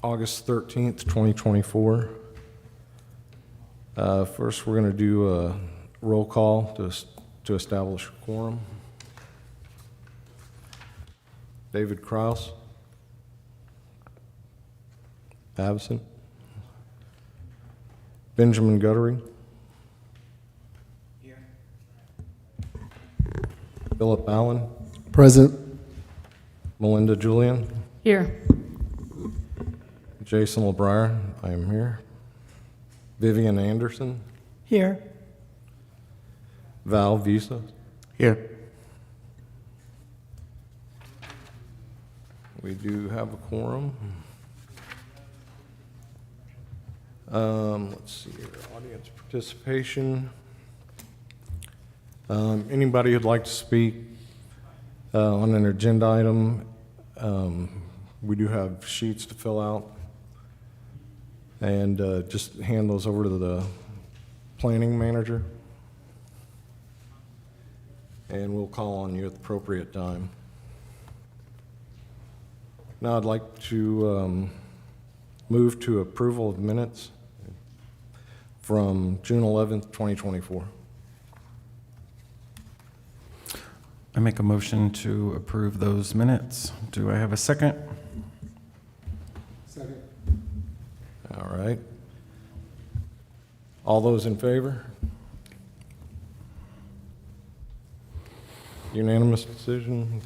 August 13th, 2024. First, we're going to do a roll call to establish a quorum. David Kraus. Absent. Benjamin Guttery. Here. Philip Allen. Present. Melinda Julian. Here. Jason LeBrier. I am here. Vivian Anderson. Here. Val Visa. Here. We do have a quorum. Let's see here, audience participation. Anybody who'd like to speak on an agenda item, we do have sheets to fill out. And just hand those over to the planning manager. And we'll call on you at the appropriate time. Now I'd like to move to approval of minutes from June 11th, 2024. I make a motion to approve those minutes. Do I have a second? Second. All right. All those in favor? Unanimous decision.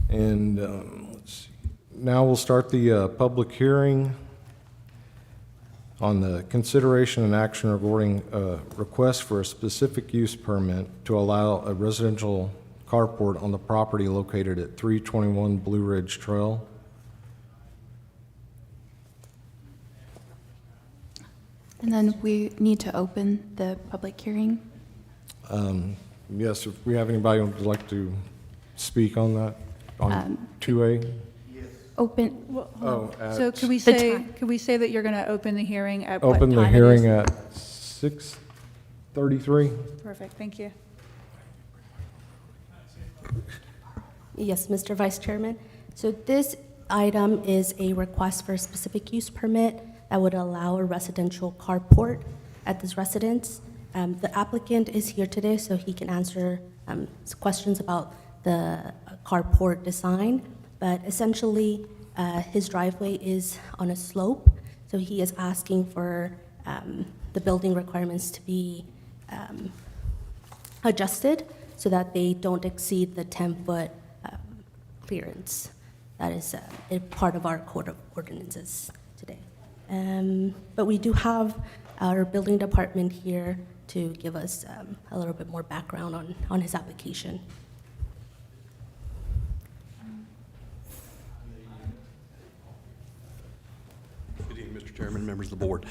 And let's see. Now we'll start the public hearing on the consideration and action regarding a request for a specific use permit to allow a residential carport on the property located at 321 Blue Ridge Trail. And then we need to open the public hearing. Yes, if we have anybody who would like to speak on that, on 2A? Open, Oh, So at, could we The say, time. could we say that you're going to open the hearing at what open the time it hearing is? at 6:33? Perfect, thank you. Yes, Mr. Vice Chairman. So this item is a request for a specific use permit that would allow a residential carport at this residence. The applicant is here today, so he can answer questions about the carport design. But essentially, his driveway is on a slope, so he is asking for the building requirements to be adjusted so that they don't exceed the 10-foot clearance. That is a part of our code of ordinances today. But we do have our building department here to give us a little bit more background on his application. Good evening, Mr. Chairman, members of the board.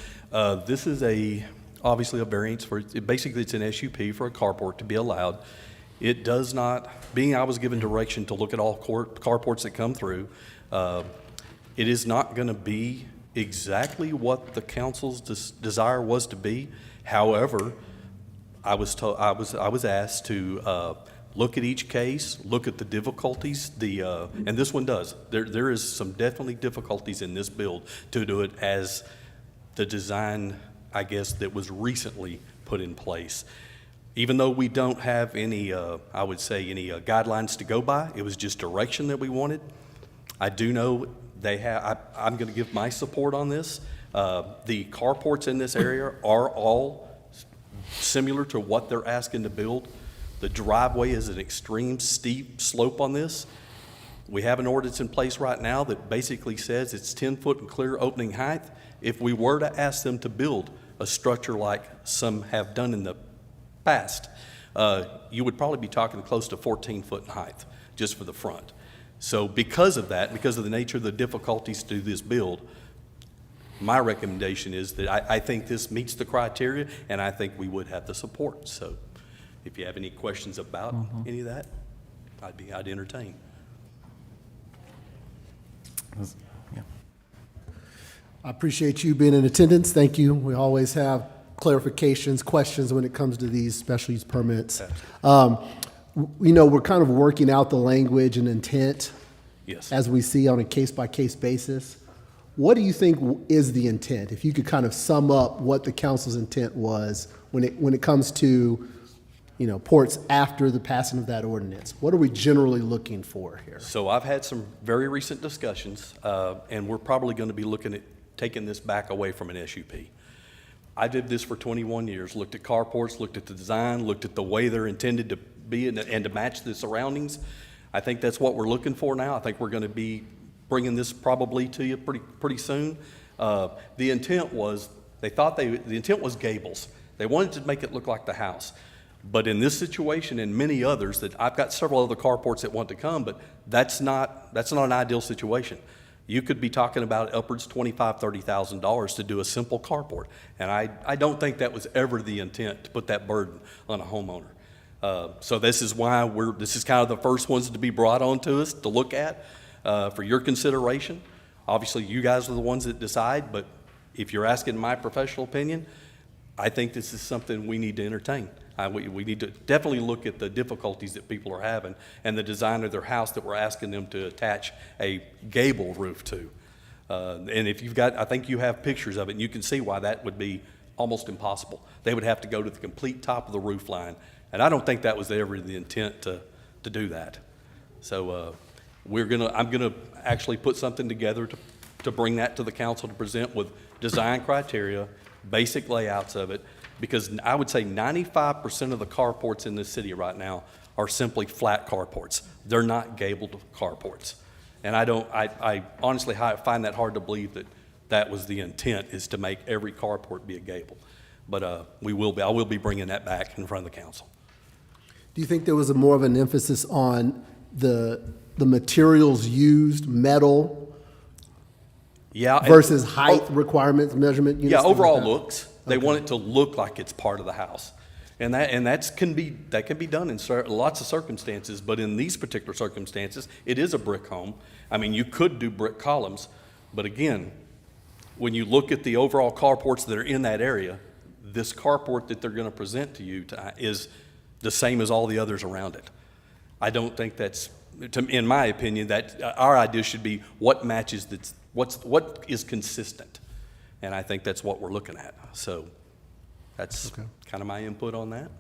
This is obviously a variance for, basically it's an SUP for a carport to be allowed. It does not, being I was given direction to look at all carports that come through, it is not going to be exactly what the council's desire was to be. However, I was asked to look at each case, look at the difficulties, and this one does. There is some definitely difficulties in this build to do it as the design, I guess, that was recently put in place. Even though we don't have any, I would say, any guidelines to go by, it was just direction that we wanted. I do know they have, I'm going to give my support on this. The carports in this area are all similar to what they're asking to build. The driveway is an extreme steep slope on this. We have an ordinance in place right now that basically says it's 10-foot and clear opening height. If we were to ask them to build a structure like some have done in the past, you would probably be talking close to 14-foot in height just for the front. So because of that, because of the nature of the difficulties to this build, my recommendation is that I think this meets the criteria, and I think we would have the support. So if you have any questions about any of that, I'd entertain. Yeah. I appreciate you being in attendance. Thank you. We always have clarifications, questions when it comes to these special use permits. You know, we're kind of working out the language and intent Yes. as we see on a case-by-case basis. What do you think is the intent? If you could kind of sum up what the council's intent was when it comes to, you know, ports after the passing of that ordinance, what are we generally looking for here? So I've had some very recent discussions, and we're probably going to be looking at taking this back away from an SUP. I did this for 21 years, looked at carports, looked at the design, looked at the way they're intended to be and to match the surroundings. I think that's what we're looking for now. I think we're going to be bringing this probably to you pretty soon. The intent was, the intent was gables. They wanted to make it look like the house. But in this situation and many others, that I've got several other carports that want to come, but that's not an ideal situation. You could be talking about upwards $25,000, $30,000 to do a simple carport. And I don't think that was ever the intent, to put that burden on a homeowner. So this is why this is kind of the first ones to be brought on to us to look at for your consideration. Obviously, you guys are the ones that decide, but if you're asking my professional opinion, I think this is something we need to entertain. We need to definitely look at the difficulties that people are having and the design of their house that we're asking them to attach a gable roof to. And if you've got, I think you have pictures of it, and you can see why that would be almost impossible. They would have to go to the complete top of the roof line, and I don't think that was ever the intent to do that. So I'm gonna actually put something together to bring that to the council to present with design criteria, basic layouts of it, because I would say 95% of the carports in this city right now are simply flat carports. They're not gabled carports. And I honestly find that hard to believe that was the intent, is to make every carport be a gable. But I will be bringing that back in front of the council. Do you think there was more of an emphasis on the materials used, metal, Yeah. versus height requirements, measurement units? Yeah, things like overall that? looks. They want it to look like it's part of the house. And that can be done in lots of circumstances, but in these particular circumstances, it is a brick home. I mean, you could do brick columns, but again, when you look at the overall carports that are in that area, this carport that they're going to present to you is the same as all the others around it. I don't think that's, in my opinion, that our idea should be what matches, what is consistent. And I think that's what we're looking at. So that's kind of my input on that.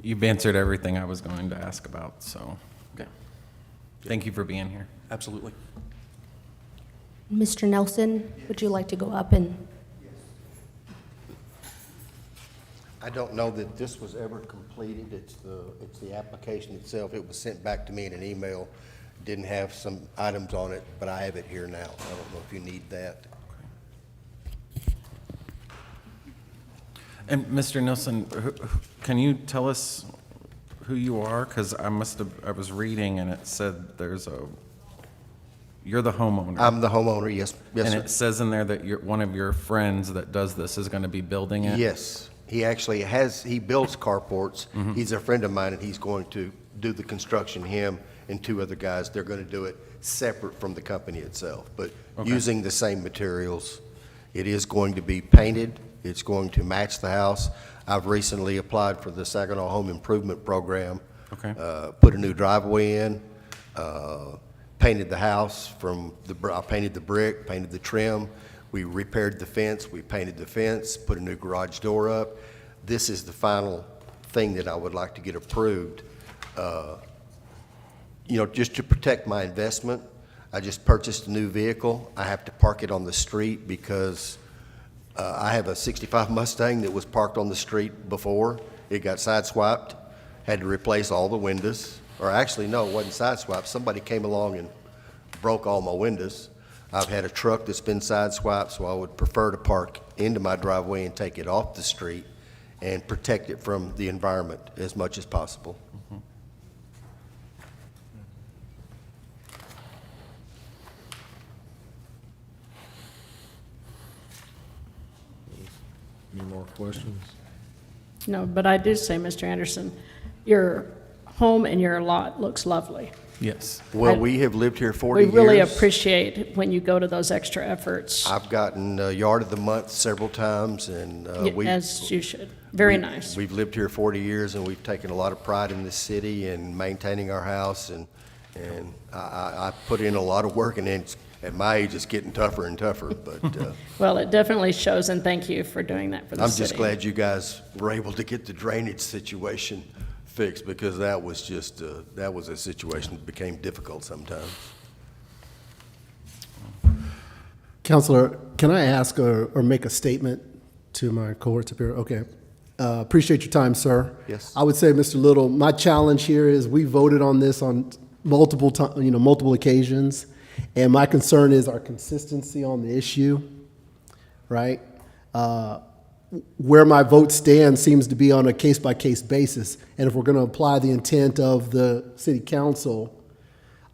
You've answered everything I was going to ask about, so, okay. Thank you for being here. Absolutely. Mr. Nelson, would you like to go up and? I don't know that this was ever completed. It's the application itself. It was sent back to me in an email. Didn't have some items on it, but I have it here now. I don't know if you need that. And Mr. Nelson, can you tell us who you are? Because I was reading and it said you're the homeowner. I'm the homeowner, yes, yes, And sir. it says in there that one of your friends that does this is going to be building it? Yes, he actually he builds carports. He's a friend of mine, and he's going to do the construction, him and two other guys. They're going to do it separate from the company itself, but using the same materials. It is going to be painted. It's going to match the house. I've recently applied for the Saginaw Home Improvement Program. Okay. Put a new driveway in, painted the house I painted the brick, painted the trim. We repaired the fence. We painted the fence, put a new garage door up. This is the final thing that I would like to get approved. Just to protect my investment, I just purchased a new vehicle. I have to park it on the street because I have a 65 Mustang that was parked on the street before. It got sideswiped, had to replace all the windows. Or actually, no, it wasn't sideswiped. Somebody came along and broke all my windows. I've had a truck that's been sideswiped, so I would prefer to park into my driveway and take it off the street and protect it from the environment as much as possible. Any more questions? No, but I did say, Mr. Anderson, your home and your lot looks lovely. Yes. Well, we have lived here 40 We years. really appreciate when you go to those extra efforts, I've gotten Yard of the Month several times, and we... as you should. Very we- nice. We've lived here 40 years, and we've taken a lot of pride in this city and maintaining our house, and I put in a lot of work, and it's, at my age, it's getting tougher and tougher, but Well, it definitely shows, and thank you for doing that for the I'm city. just glad you guys were able to get the drainage situation fixed, because that was just, that was a situation that became difficult sometimes. Counselor, can I ask or make a statement to my cohorts up here? Okay. Appreciate your time, sir. Yes. I would say, Mr. Little, my challenge here is we voted on this on multiple occasions, and my concern is our consistency on the issue, right? Where my vote stands seems to be on a case-by-case basis, and if we're going to apply the intent of the city council,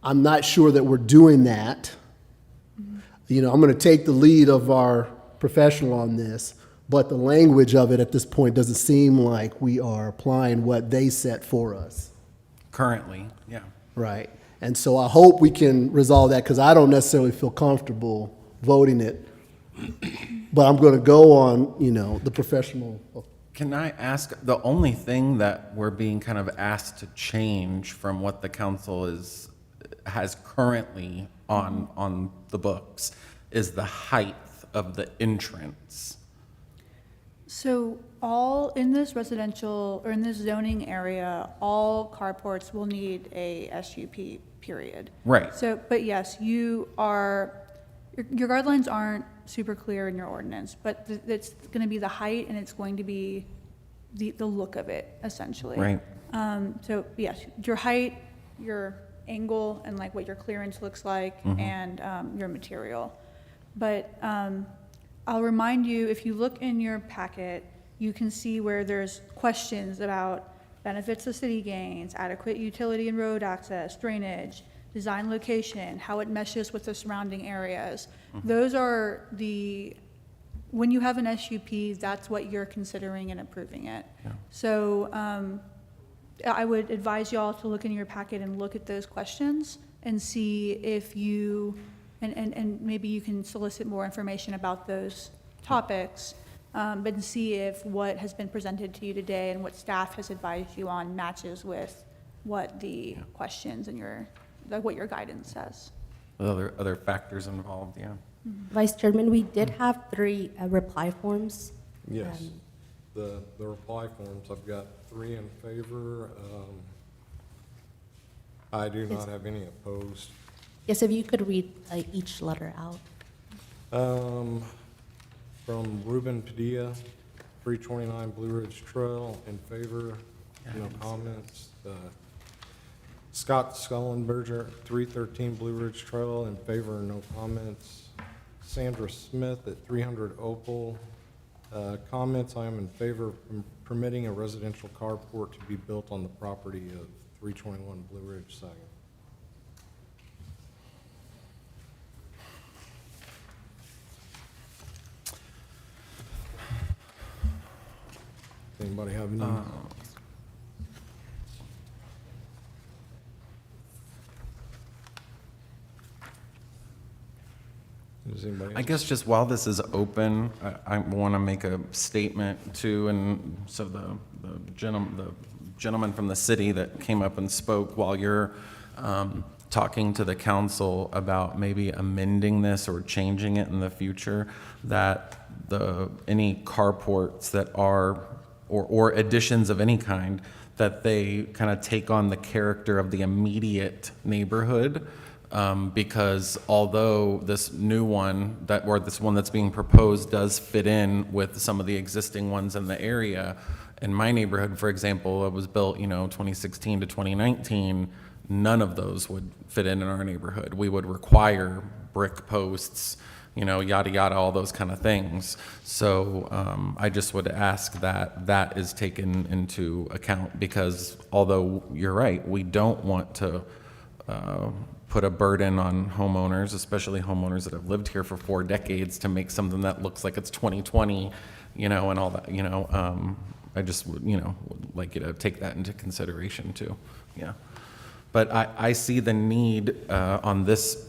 I'm not sure that we're doing that. You know, I'm going to take the lead of our professional on this, but the language of it at this point doesn't seem like we are applying what they set for us, Currently, yeah. right? And so I hope we can resolve that, because I don't necessarily feel comfortable voting it. But I'm going to go on, the professional. Can I ask, the only thing that we're being kind of asked to change from what the council has currently on the books is the height of the entrance. So all in this residential, or in this zoning area, all carports will need a SUP, period. Right. So, but yes, your guidelines aren't super clear in your ordinance, but it's going to be the height, and it's going to be the look of it, essentially. Right. So yes, your height, your angle, and like what your clearance looks like, and your material. But I'll remind you, if you look in your packet, you can see where there's questions about benefits the city gains, adequate utility and road access, drainage, design location, how it meshes with the surrounding areas. Those are when you have an SUP, that's what you're considering and approving it. Yeah. So I would advise y'all to look in your packet and look at those questions and see if you, and maybe you can solicit more information about those topics, but see if what has been presented to you today and what staff has advised you on matches with what the questions and what your guidance says. Other factors involved, yeah. Vice Chairman, we did have 3 reply forms. Yes. The reply forms, I've got 3 in favor. I do not have any opposed. Yes, if you could read each letter out. From Ruben Padilla, 329 Blue Ridge Trail, in favor, no comments. Scott Scullenberger, 313 Blue Ridge Trail, in favor, no comments. Sandra Smith at 300 Opal, comments, I am in favor of permitting a residential carport to be built on the property of 321 Blue Ridge Second. Anybody have any? Does anybody I else? guess just while this is open, I want to make a statement too, and so the gentleman from the city that came up and spoke, while you're talking to the council about maybe amending this or changing it in the future, that any carports that are, or additions of any kind, that they kind of take on the character of the immediate neighborhood. Because although this new one this one that's being proposed does fit in with some of the existing ones in the area, in my neighborhood, for example, it was built, 2016 to 2019, none of those would fit in our neighborhood. We would require brick posts, yada, yada, all those kind of things. So I just would ask that is taken into account, because although you're right, we don't want to put a burden on homeowners, especially homeowners that have lived here for 4 decades, to make something that looks like it's 2020, and all that, I just would like you to take that into consideration too. Yeah. But I see the need on this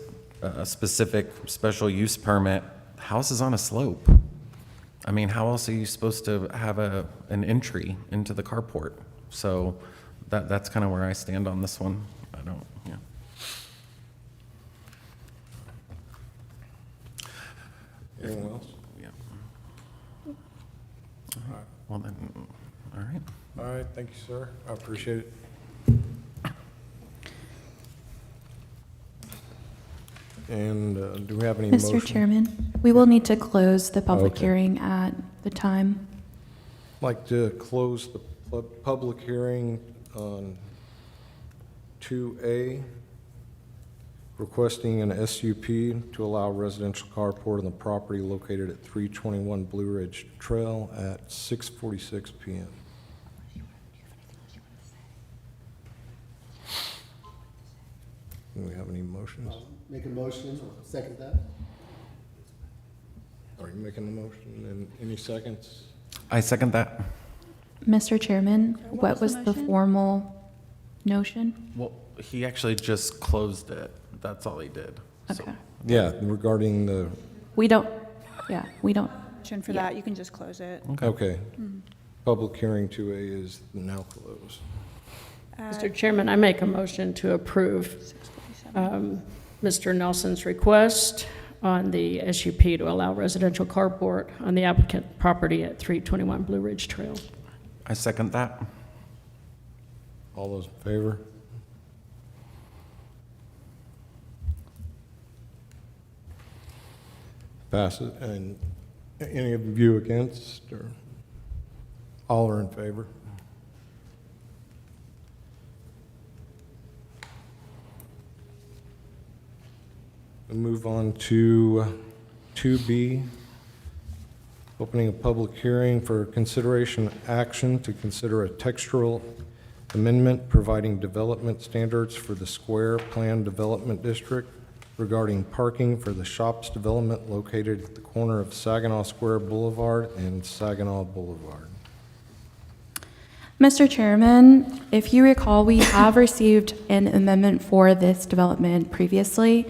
specific special use permit. The house is on a slope. I mean, how else are you supposed to have an entry into the carport? So that's kind of where I stand on this one. I don't, yeah. Anyone else? Yeah. Well then, all right. All right, thank you, sir. I appreciate it. And do we have any motion? Mr. Chairman, we will need to close the public Okay. hearing at the time. I'd like to close the public hearing on 2A, requesting an SUP to allow residential carport on the property located at 321 Blue Ridge Trail at 6:46 PM. Do we have any motions? Make a motion, second that? Are you making the motion? And any seconds? I second that. Mr. Chairman, What what was was the the motion? formal notion? Well, he actually just closed it. That's all he did. So- Okay. Yeah, regarding the, We don't, we don't, Motion for Yeah. that, you can just close it. okay. Public hearing 2A is now closed. Mr. Chairman, I make a motion to approve Mr. Nelson's request on the SUP to allow residential carport on the applicant property at 321 Blue Ridge Trail. I second that. All those in favor? Passes. And any of you against, or all are in favor? We move on to 2B, opening a public hearing for consideration action to consider a textural amendment providing development standards for the Square Plan Development District regarding parking for the shops development located at the corner of Saginaw Square Boulevard and Saginaw Boulevard. Mr. Chairman, if you recall, we have received an amendment for this development previously.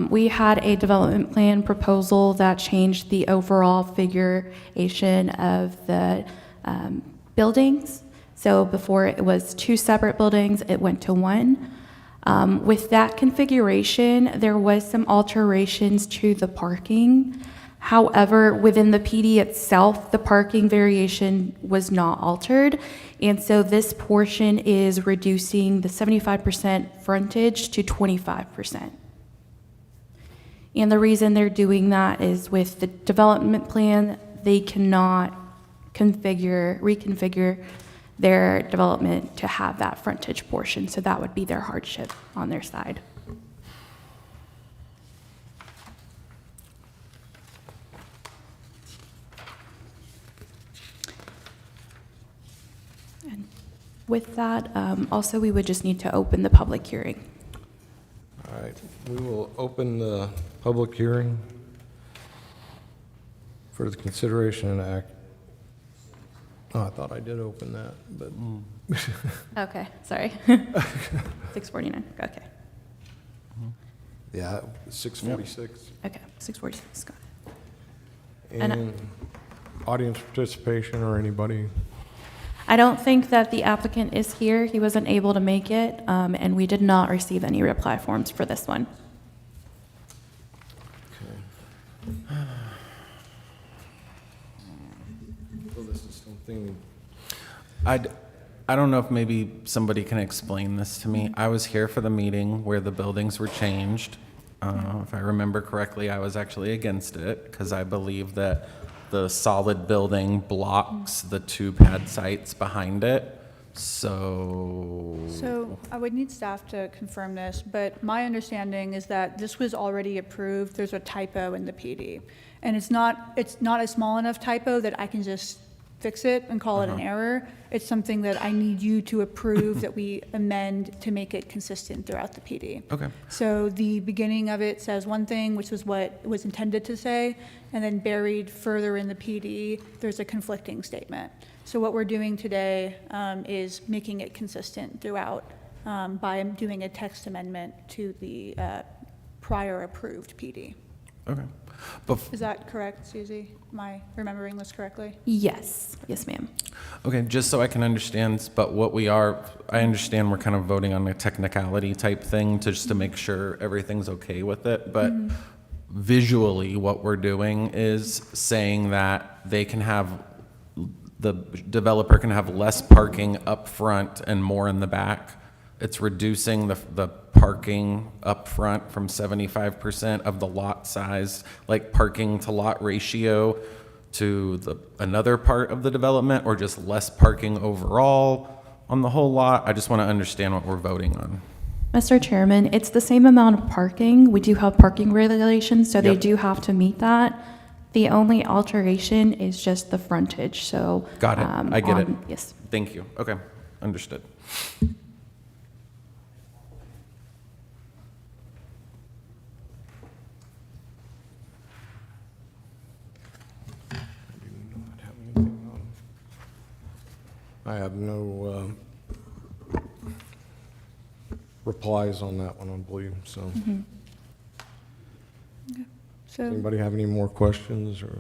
We had a development plan proposal that changed the overall figuration of the buildings. So before it was 2 separate buildings, it went to 1. With that configuration, there was some alterations to the parking. However, within the PD itself, the parking variation was not altered. And so this portion is reducing the 75% frontage to 25%. And the reason they're doing that is with the development plan, they cannot reconfigure their development to have that frontage portion. So that would be their hardship on their side. And with that, also, we would just need to open the public hearing. All right, we will open the public hearing for the consideration and act. Oh, I thought I did open that, but Okay, sorry. 6:49, okay. yeah, 6:46. Okay, 6:46, got it. And- And audience participation or anybody? I don't think that the applicant is here. He wasn't able to make it, and we did not receive any reply forms for this one. So this is something, I don't know if maybe somebody can explain this to me. I was here for the meeting where the buildings were changed. If I remember correctly, I was actually against it because I believe that the solid building blocks the 2 pad sites behind it. So I would need staff to confirm this, but my understanding is that this was already approved. There's a typo in the PD. And it's not a small enough typo that I can just fix it and call it an error. It's something that I need you to approve that we amend to make it consistent throughout the PD. Okay. So the beginning of it says one thing, which was what it was intended to say, and then buried further in the PD, there's a conflicting statement. So what we're doing today is making it consistent throughout by doing a text amendment to the prior approved PD. Okay. Is that correct, Susie? Am I remembering this correctly? Yes, yes, ma'am. Okay, just so I can understand, but I understand we're kind of voting on a technicality type thing just to make sure everything's okay with it, but visually, what we're doing is saying that the developer can have less parking up front and more in the back. It's reducing the parking up front from 75% of the lot size, like parking to lot ratio, to another part of the development, or just less parking overall on the whole lot? I just want to understand what we're voting on. Mr. Chairman, it's the same amount of parking. We do have parking regulations, so they Yep. do have to meet that. The only alteration is just the frontage, so. Got it. I get it. Yes. Thank you. Okay, understood. I have no replies on that one, I believe, so. So, Anybody have any more questions or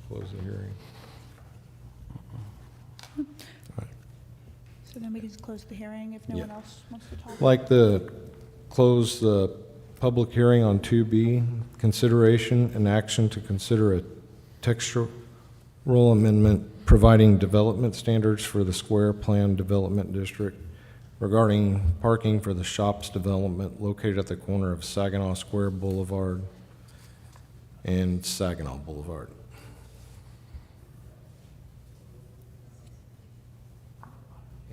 close the hearing? so then we can just close the hearing if no Yeah. one else wants to talk. I'd like to close the public hearing on 2B, consideration and action to consider a textural amendment providing development standards for the Square Plan Development District regarding parking for the shops development located at the corner of Saginaw Square Boulevard and Saginaw Boulevard.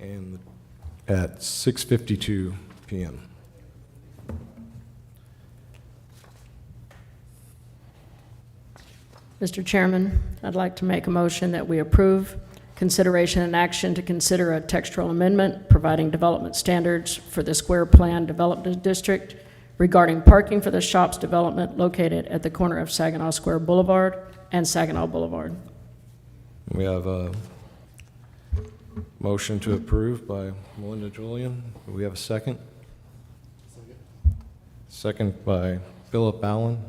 And at 6:52 PM. Mr. Chairman, I'd like to make a motion that we approve consideration and action to consider a textual amendment providing development standards for the Square Plan Development District regarding parking for the shops development located at the corner of Saginaw Square Boulevard and Saginaw Boulevard. We have a motion to approve by Melinda Julian. Do we have a second? Second by Philip Allen.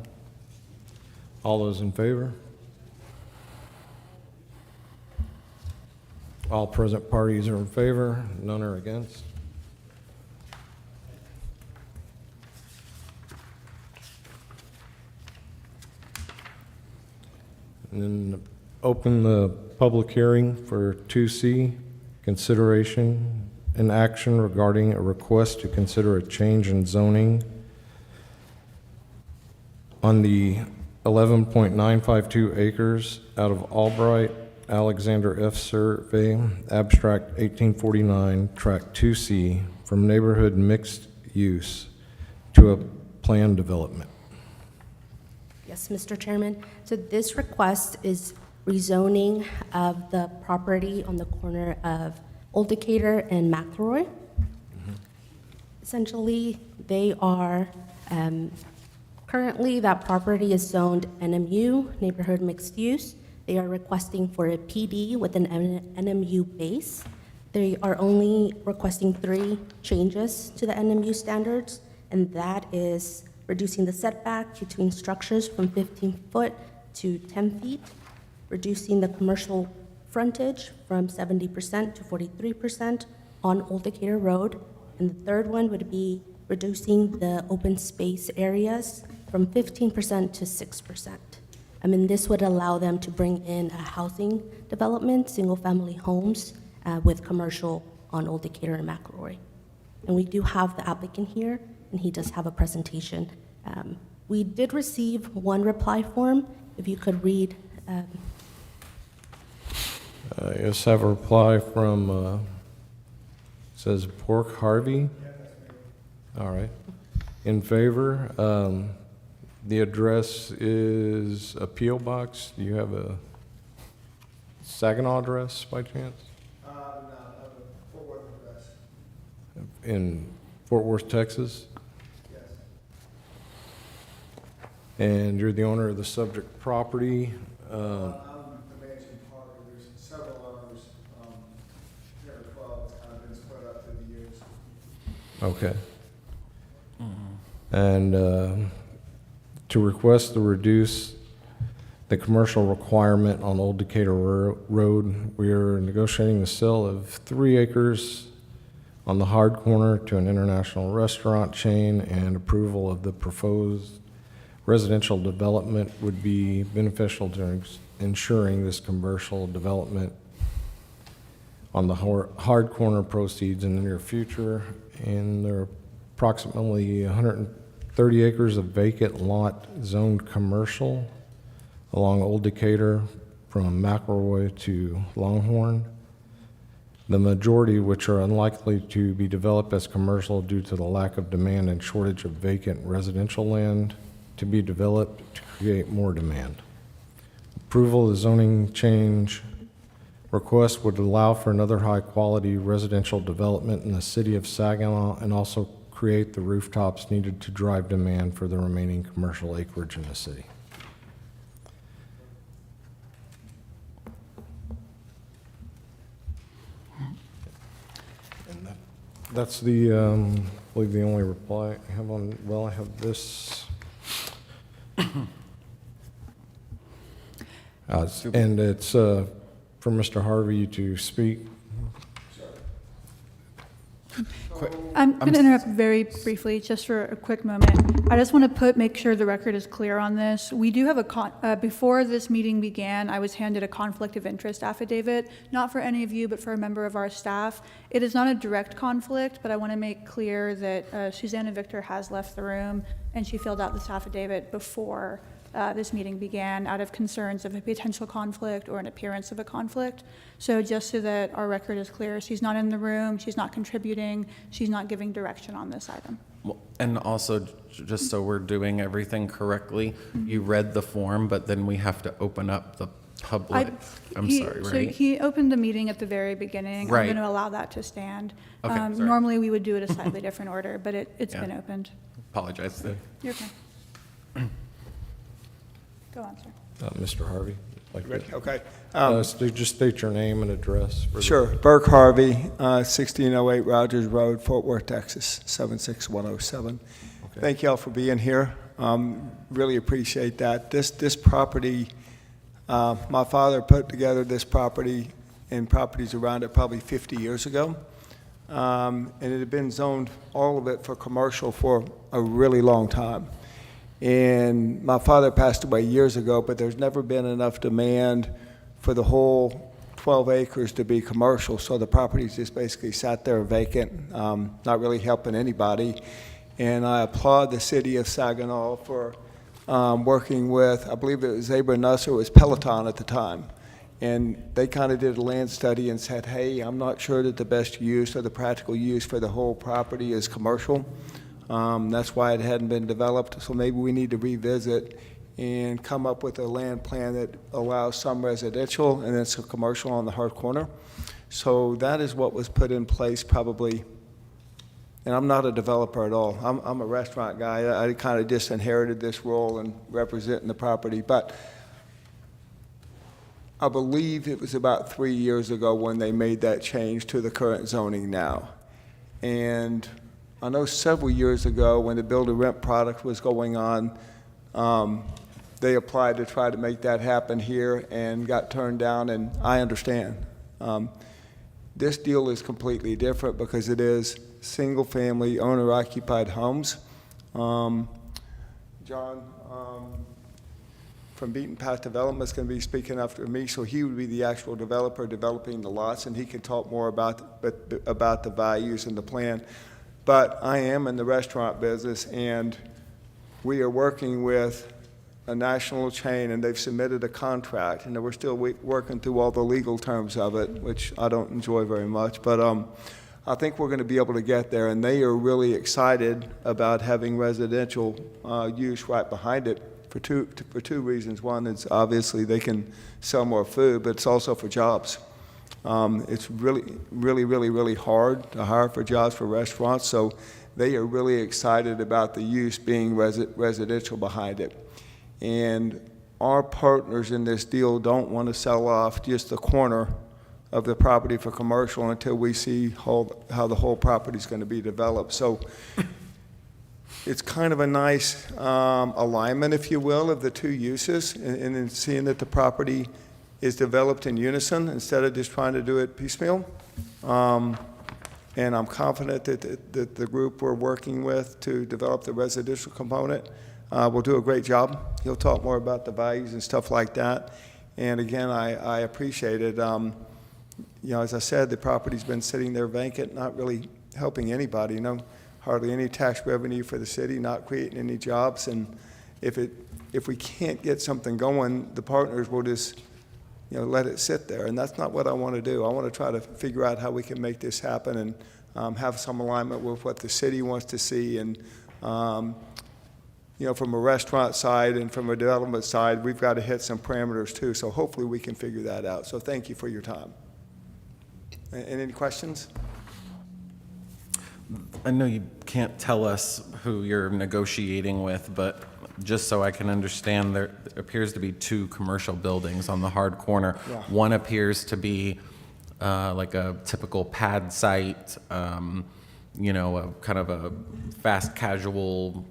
All those in favor? All present parties are in favor, none are against. And then open the public hearing for 2C, consideration and action regarding a request to consider a change in zoning on the 11.952 acres out of Albright Alexander F. Survey, Abstract 1849, Tract 2C, from neighborhood mixed use to a planned development. Yes, Mr. Chairman. So this request is rezoning of the property on the corner of Old Decatur and McElroy. Essentially, they are, currently that property is zoned NMU, Neighborhood Mixed Use. They are requesting for a PD with an NMU base. They are only requesting 3 changes to the NMU standards, and that is reducing the setback between structures from 15 foot to 10 feet, reducing the commercial frontage from 70% to 43% on Old Decatur Road, and the third one would be reducing the open space areas from 15% to 6%. I mean, this would allow them to bring in a housing development, single-family homes, with commercial on Old Decatur and McElroy. And we do have the applicant here, and he does have a presentation. We did receive 1 reply form. If you could read. Yes, I have a reply from, says Pork Harvey. All right. In favor. The address is a P.O. Box. Do you have a Saginaw address by chance? No, Fort Worth address. In Fort Worth, Texas? Yes. And you're the owner of the subject property. I'm the managing partner. There's several others. 10 or 12. It's kind of been split up through the years. Okay. And to request to reduce the commercial requirement on Old Decatur Road, we are negotiating the sale of 3 acres on the hard corner to an international restaurant chain, and approval of the proposed residential development would be beneficial to ensuring this commercial development on the hard corner proceeds in the near future. And there are approximately 130 acres of vacant lot zoned commercial along Old Decatur from McElroy to Longhorn, the majority which are unlikely to be developed as commercial due to the lack of demand and shortage of vacant residential land to be developed to create more demand. Approval of the zoning change request would allow for another high-quality residential development in the city of Saginaw and also create the rooftops needed to drive demand for the remaining commercial acreage in the city. And that's the, I believe the only reply I have on, well, I have this. And it's for Mr. Harvey to speak. I'm going to interrupt very briefly, just for a quick moment. I just want to make sure the record is clear on this. We do have before this meeting began, I was handed a conflict of interest affidavit, not for any of you, but for a member of our staff. It is not a direct conflict, but I want to make clear that Susanna Victor has left the room, and she filled out this affidavit before this meeting began out of concerns of a potential conflict or an appearance of a conflict. So just so that our record is clear, she's not in the room, she's not contributing, she's not giving direction on this item. Well, and also, just so we're doing everything correctly, you read the form, but then we have to open up the public. So he opened the meeting at the very beginning. Right. I'm going to allow that to stand. Okay, sorry. Normally, we would do it a slightly different order, but it's Yeah. been opened. Apologize. You're okay. Go on, sir. Mr. Harvey. like to- Okay. Just state your name and address. for the- Sure. Burke Harvey, 1608 Rogers Road, Fort Worth, Texas, 76107. Okay. Thank y'all for being here. Really appreciate that. This property, my father put together this property and properties around it probably 50 years ago. And it had been zoned, all of it, for commercial for a really long time. And my father passed away years ago, but there's never been enough demand for the whole 12 acres to be commercial, so the property's just basically sat there vacant, not really helping anybody. And I applaud the city of Saginaw for working with, I believe it was Zebra Nusser, it was Peloton at the time. And they kind of did a land study and said, hey, I'm not sure that the best use or the practical use for the whole property is commercial. That's why it hadn't been developed, so maybe we need to revisit and come up with a land plan that allows some residential and then some commercial on the hard corner. So that is what was put in place probably, and I'm not a developer at all. I'm a restaurant guy. I kind of just inherited this role and representing the property. But I believe it was about 3 years ago when they made that change to the current zoning now. And I know several years ago when the build-to-rent product was going on, they applied to try to make that happen here and got turned down, and I understand. This deal is completely different because it is single-family owner-occupied homes. John from Beaten Path Development is going to be speaking after me, so he would be the actual developer developing the lots, and he can talk more about the values and the plan. But I am in the restaurant business, and we are working with a national chain, and they've submitted a contract, and we're still working through all the legal terms of it, which I don't enjoy very much. But I think we're going to be able to get there, and they are really excited about having residential use right behind it for two reasons. One is obviously they can sell more food, but it's also for jobs. It's really hard to hire for jobs for restaurants, so they are really excited about the use being residential behind it. And our partners in this deal don't want to sell off just the corner of the property for commercial until we see how the whole property is going to be developed. So it's kind of a nice alignment, if you will, of the two uses, and then seeing that the property is developed in unison instead of just trying to do it piecemeal. And I'm confident that the group we're working with to develop the residential component will do a great job. He'll talk more about the values and stuff like that. And again, I appreciate it. You know, as I said, the property's been sitting there vacant, not really helping anybody, you know, hardly any tax revenue for the city, not creating any jobs. And if we can't get something going, the partners will just, you know, let it sit there. And that's not what I want to do. I want to try to figure out how we can make this happen and have some alignment with what the city wants to see. And, you know, from a restaurant side and from a development side, we've got to hit some parameters too. So hopefully we can figure that out. So thank you for your time. And any questions? I know you can't tell us who you're negotiating with, but just so I can understand, there appears to be two commercial buildings on the hard corner. Yeah. One appears to be like a typical pad site, you know, a kind of a fast casual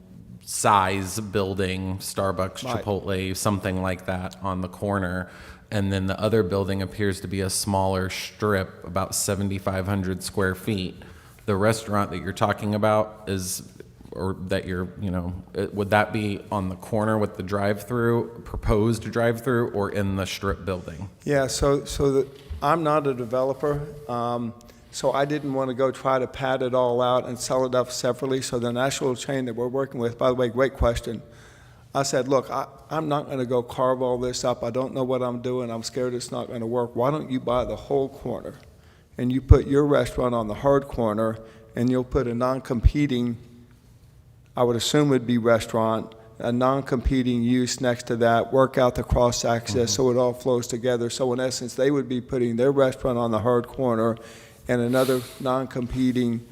size building, Starbucks, Right. Chipotle, something like that on the corner. And then the other building appears to be a smaller strip, about 7,500 square feet. The restaurant that you're talking about is, or that you're, you know, would that be on the corner with the drive-through, proposed drive-through, or in the strip building? Yeah, I'm not a developer, so I didn't want to go try to pad it all out and sell it up separately. So the national chain that we're working with, by the way, great question. I said, look, I'm not going to go carve all this up. I don't know what I'm doing. I'm scared it's not going to work. Why don't you buy the whole corner? And you put your restaurant on the hard corner, and you'll put a non-competing, I would assume would be restaurant, a non-competing use next to that, work out the cross-access so it all flows together. So in essence, they would be putting their restaurant on the hard corner and another non-competing.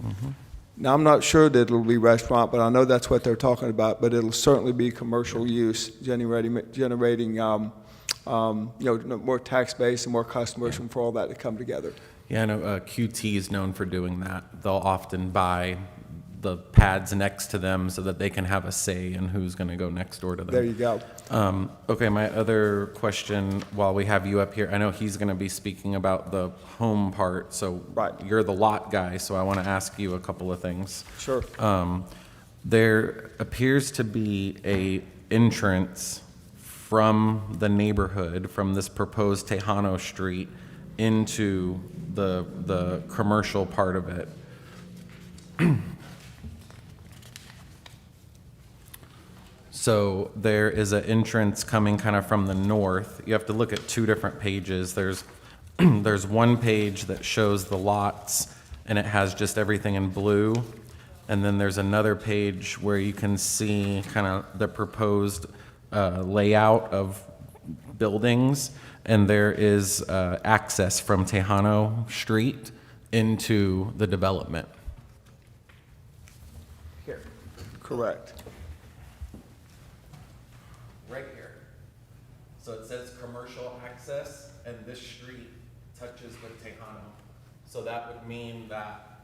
Now, I'm not sure that it'll be restaurant, but I know that's what they're talking about, but it'll certainly be commercial use, generating you know, more tax base and more customers and for all that to come together. Yeah, I know QT is known for doing that. They'll often buy the pads next to them so that they can have a say in who's going to go next door to them. There you go. Okay, my other question, while we have you up here, I know he's going to be speaking about the home part, so Right. you're the lot guy, so I want to ask you a couple of things. Sure. There appears to be a entrance from the neighborhood, from this proposed Tejano Street, into the commercial part of it. So there is an entrance coming kind of from the north. You have to look at two different pages. There's one page that shows the lots, and it has just everything in blue. And then there's another page where you can see kind of the proposed layout of buildings. And there is access from Tejano Street into the development. Here. Correct. Right here. So it says commercial access, and this street touches with Tejano. So that would mean that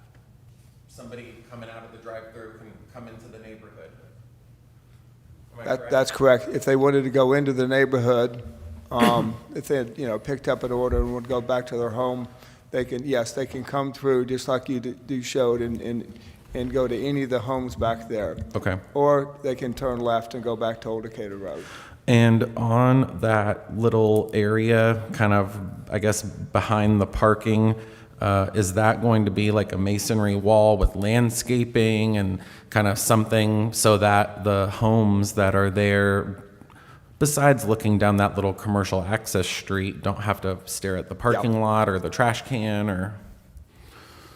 somebody coming out of the drive-through can come into the neighborhood. Am I correct? That's correct. If they wanted to go into the neighborhood, if they had, you know, picked up an order and would go back to their home, they can, yes, they can come through just like you showed and go to any of the homes back there. Okay. Or they can turn left and go back to Old Decatur Road. And on that little area, kind of, I guess, behind the parking, is that going to be like a masonry wall with landscaping and kind of something so that the homes that are there, besides looking down that little commercial access street, don't have to stare at the parking lot or the trash can or?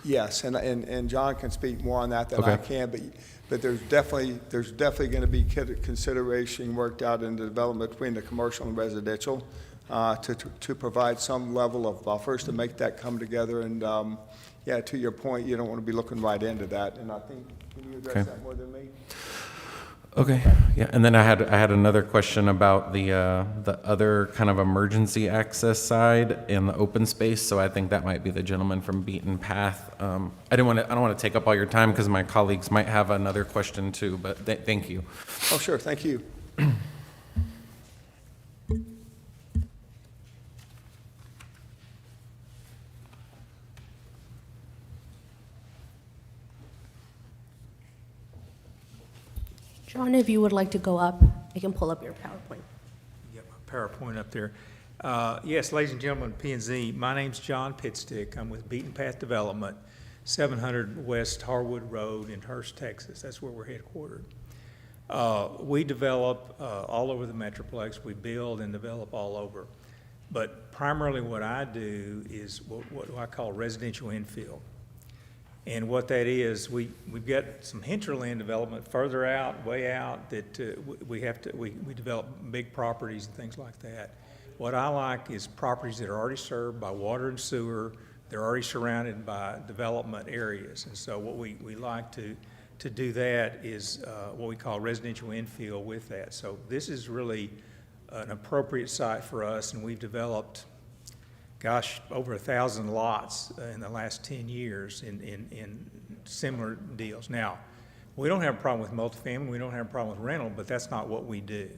Yes, and John can speak more on that than I Okay. can, but there's definitely going to be consideration worked out in the development between the commercial and residential to provide some level of buffers to make that come together. And yeah, to your point, you don't want to be looking right into that. And I think, can you address Okay. that more than me? Okay, yeah, and then I had another question about the other kind of emergency access side and the open space, so I think that might be the gentleman from Beaten Path. I don't want to take up all your time because my colleagues might have another question too, but thank you. Oh, sure, thank you. John, if you would like to go up, I can pull up your PowerPoint. Get my PowerPoint up there. Yes, ladies and gentlemen, P&Z, my name's John Pitstick. I'm with Beaten Path Development, 700 West Harwood Road in Hurst, Texas. That's where we're headquartered. We develop all over the Metroplex. We build and develop all over. But primarily what I do is what I call residential infill. And what that is, we've got some hinterland development further out, way out, that we develop big properties and things like that. What I like is properties that are already served by water and sewer. They're already surrounded by development areas. And so what we like to do that is what we call residential infill with that. So this is really an appropriate site for us, and we've developed, gosh, over 1,000 lots in the last 10 years in similar deals. Now, we don't have a problem with multifamily, we don't have a problem with rental, but that's not what we do.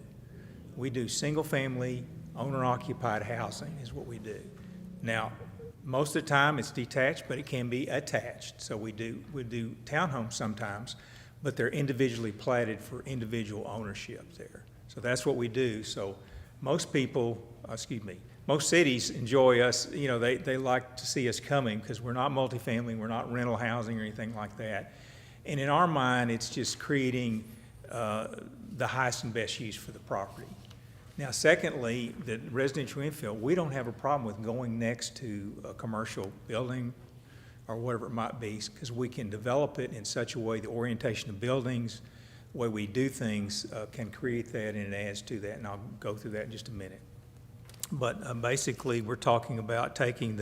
We do single-family, owner-occupied housing is what we do. Now, most of the time it's detached, but it can be attached. So we do townhomes sometimes, but they're individually platted for individual ownership there. So that's what we do. So most people, most cities enjoy us, they like to see us coming because we're not multifamily, we're not rental housing or anything like that. And in our mind, it's just creating the highest and best use for the property. Now, secondly, the residential infill, we don't have a problem with going next to a commercial building or whatever it might be, because we can develop it in such a way, the orientation of buildings, the way we do things can create that, and it adds to that, and I'll go through that in just a minute. But basically, we're talking about taking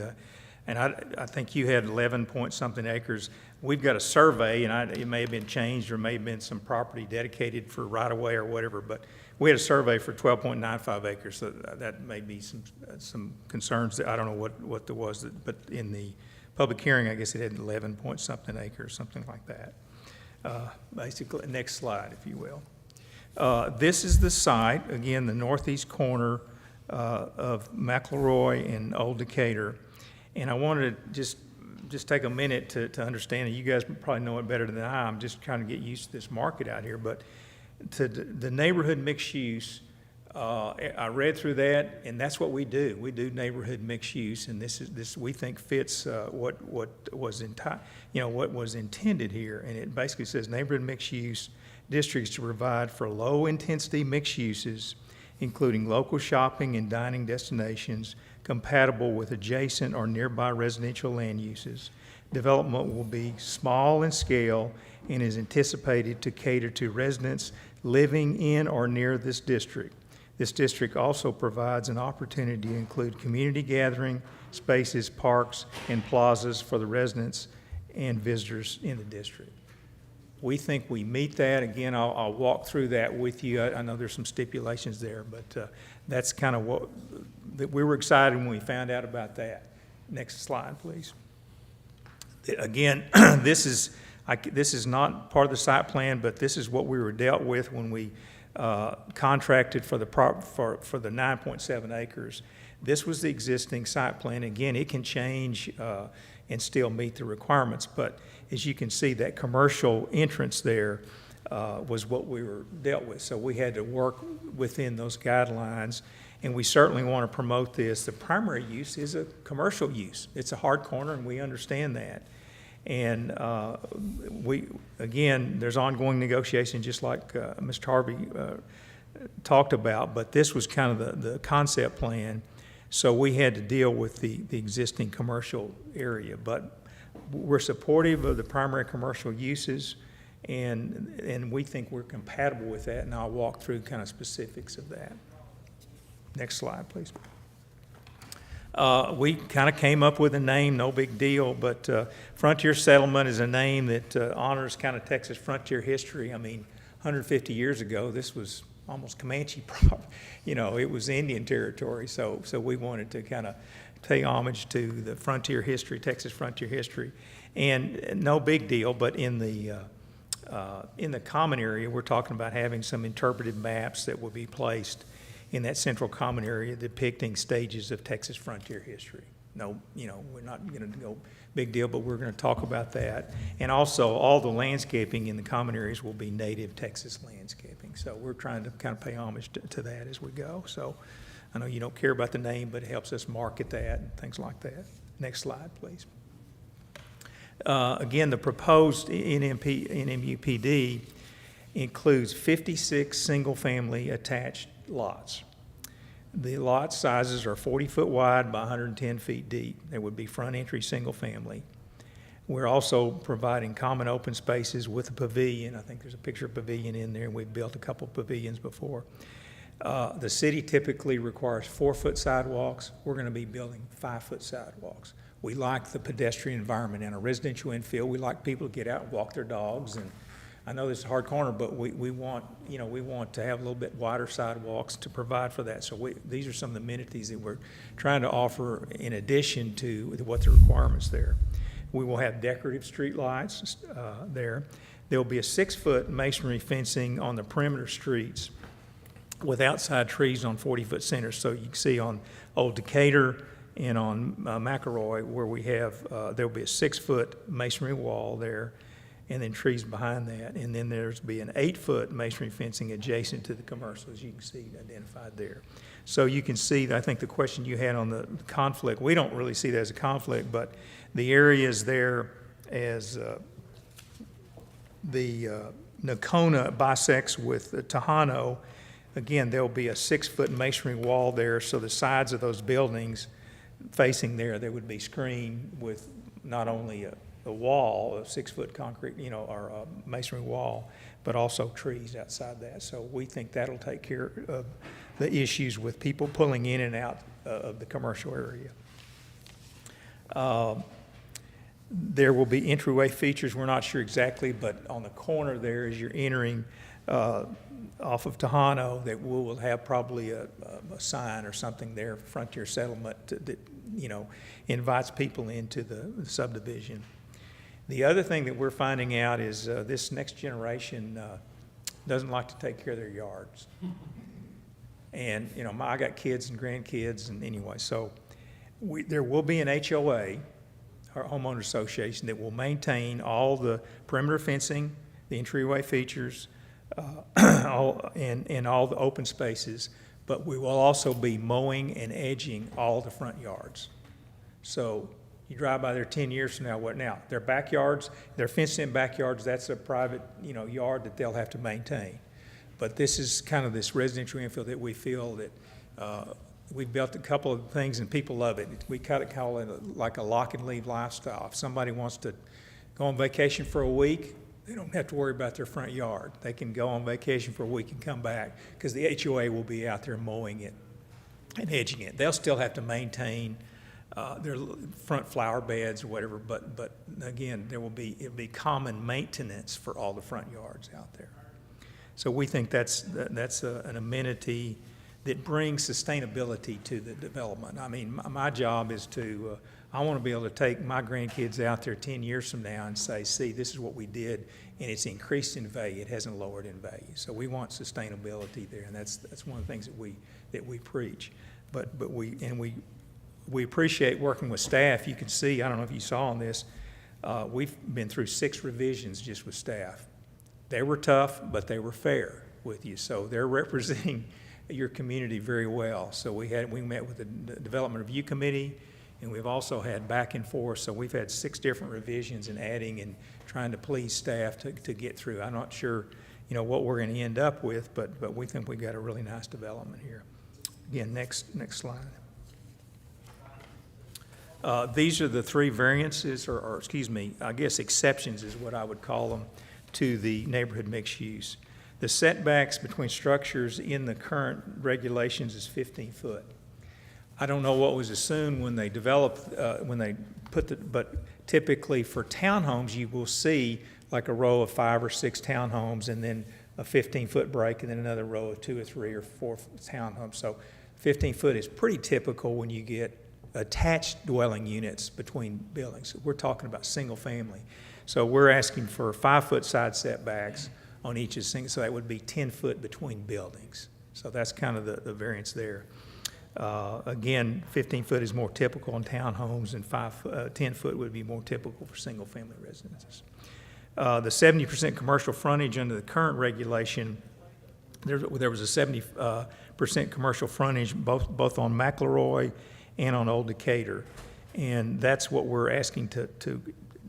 and I think you had 11-point-something acres. We've got a survey, and it may have been changed, or may have been some property dedicated for right-of-way or whatever, but we had a survey for 12.95 acres, so that may be some concerns that I don't know what there was, but in the public hearing, I guess it had 11-point-something acres, something like that. Basically, next slide, if you will. This is the site, again, the northeast corner of McElroy and Old Decatur. And I wanted to just take a minute to understand, and you guys probably know it better than I'm just trying to get used to this market out here, but to the neighborhood mixed use, I read through that, and that's what we do. We do neighborhood mixed use, and this we think fits what was intended here. And it basically says neighborhood mixed use districts to provide for low intensity mixed uses, including local shopping and dining destinations compatible with adjacent or nearby residential land uses. Development will be small in scale and is anticipated to cater to residents living in or near this district. This district also provides an opportunity to include community gathering spaces, parks, and plazas for the residents and visitors in the district. We think we meet that. Again, I'll walk through that with you. I know there's some stipulations there, but that's kind of what we were excited when we found out about that. Next slide, please. Again, this is not part of the site plan, but this is what we were dealt with when we contracted for the 9.7 acres. This was the existing site plan. Again, it can change and still meet the requirements, but as you can see, that commercial entrance there was what we were dealt with. So we had to work within those guidelines, and we certainly want to promote this. The primary use is a commercial use. It's a hard corner, and we understand that. And again, there's ongoing negotiation, just like Mr. Harvey talked about, but this was kind of the concept plan. So we had to deal with the existing commercial area, but we're supportive of the primary commercial uses, and we think we're compatible with that, and I'll walk through kind of specifics of that. Next slide, please. We kind of came up with a name, no big deal, but Frontier Settlement is a name that honors kind of Texas frontier history. I mean, 150 years ago, this was almost Comanche, it was Indian territory. So we wanted to kind of pay homage to the frontier history, Texas frontier history. And no big deal, but in the common area, we're talking about having some interpretive maps that will be placed in that central common area depicting stages of Texas frontier history. No, we're not going to go big deal, but we're going to talk about that. And also, all the landscaping in the common areas will be native Texas landscaping. So we're trying to kind of pay homage to that as we go. So I know you don't care about the name, but it helps us market that and things like that. Next slide, please. Again, the proposed NMUPD includes 56 single-family attached lots. The lot sizes are 40 foot wide by 110 feet deep. They would be front entry single-family. We're also providing common open spaces with a pavilion. I think there's a picture of pavilion in there, and we've built a couple pavilions before. The city typically requires 4-foot sidewalks. We're going to be building 5-foot sidewalks. We like the pedestrian environment in a residential infill. We like people to get out and walk their dogs. And I know this is a hard corner, but we want to have a little bit wider sidewalks to provide for that. So these are some of the amenities that we're trying to offer in addition to what the requirements there. We will have decorative street lights there. There will be a 6-foot masonry fencing on the perimeter streets with outside trees on 40-foot centers. So you can see on Old Decatur and on McElroy where we have, there'll be a 6-foot masonry wall there and then trees behind that. And then there's be an 8-foot masonry fencing adjacent to the commercial, as you can see identified there. So you can see, I think the question you had on the conflict, we don't really see that as a conflict, but the areas there as the Nocona bisects with the Tejano, again, there'll be a 6-foot masonry wall there, so the sides of those buildings facing there, they would be screened with not only a wall, a 6-foot concrete, or a masonry wall, but also trees outside that. So we think that'll take care of the issues with people pulling in and out of the commercial area. There will be entryway features. We're not sure exactly, but on the corner there as you're entering off of Tejano, that we will have probably a sign or something there, Frontier Settlement, that invites people into the subdivision. The other thing that we're finding out is this next generation doesn't like to take care of their yards. And, I got kids and grandkids, and anyway, so there will be an HOA, our homeowner association, that will maintain all the perimeter fencing, the entryway features, and all the open spaces, but we will also be mowing and edging all the front yards. So you drive by there 10 years from now, what now? Their backyards, their fenced-in backyards, that's a private, yard that they'll have to maintain. But this is kind of this residential infill that we feel that we've built a couple of things and people love it. We kind of call it like a lock and leave lifestyle. If somebody wants to go on vacation for a week, they don't have to worry about their front yard. They can go on vacation for a week and come back because the HOA will be out there mowing it and edging it. They'll still have to maintain their front flower beds or whatever, but again, it'll be common maintenance for all the front yards out there. So we think that's an amenity that brings sustainability to the development. I mean, my job is I want to be able to take my grandkids out there 10 years from now and say, see, this is what we did, and it's increased in value. It hasn't lowered in value. So we want sustainability there, and that's one of the things that we preach. But we appreciate working with staff. You can see, I don't know if you saw on this, we've been through 6 revisions just with staff. They were tough, but they were fair with you. So they're representing your community very well. So we met with the Development Review Committee, and we've also had back and forth. So we've had 6 different revisions and adding and trying to please staff to get through. I'm not sure, what we're going to end up with, but we think we've got a really nice development here. Again, next slide. These are the 3 variances, or excuse me, I guess exceptions is what I would call them, to the neighborhood mixed use. The setbacks between structures in the current regulations is 15 foot. I don't know what was assumed when they developed, but typically for townhomes, you will see like a row of 5 or 6 townhomes and then a 15-foot break and then another row of 2 or 3 or 4 townhomes. So 15 foot is pretty typical when you get attached dwelling units between buildings. We're talking about single family. So we're asking for 5-foot side setbacks on each of single, so that would be 10 foot between buildings. So that's kind of the variance there. Again, 15 foot is more typical in townhomes, and 10 foot would be more typical for single family residences. The 70% commercial frontage under the current regulation, there was a 70% commercial frontage both on McElroy and on Old Decatur. And that's what we're asking to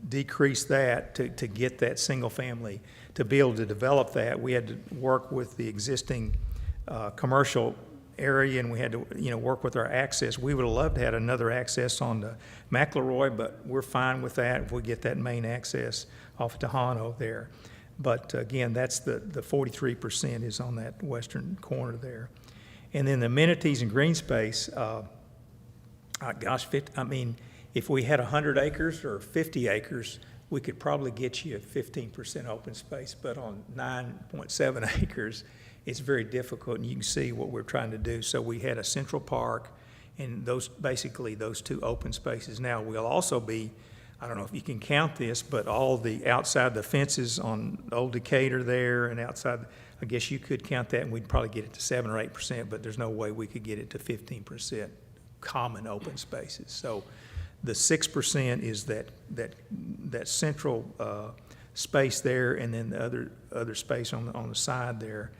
decrease that, to get that single family. To be able to develop that, we had to work with the existing commercial area, and we had to, work with our access. We would have loved to have another access on the McElroy, but we're fine with that if we get that main access off of Tejano there. But again, that's the 43% is on that western corner there. And then the amenities and green space, if we had 100 acres or 50 acres, we could probably get you 15% open space, but on 9.7 acres, it's very difficult, and you can see what we're trying to do. So we had a central park, and basically those 2 open spaces. Now, we'll also be, I don't know if you can count this, but all the outside the fences on Old Decatur there and outside, I guess you could count that, and we'd probably get it to 7 or 8%, but there's no way we could get it to 15% common open spaces. So the 6% is that central space there, and then the other space on the side there.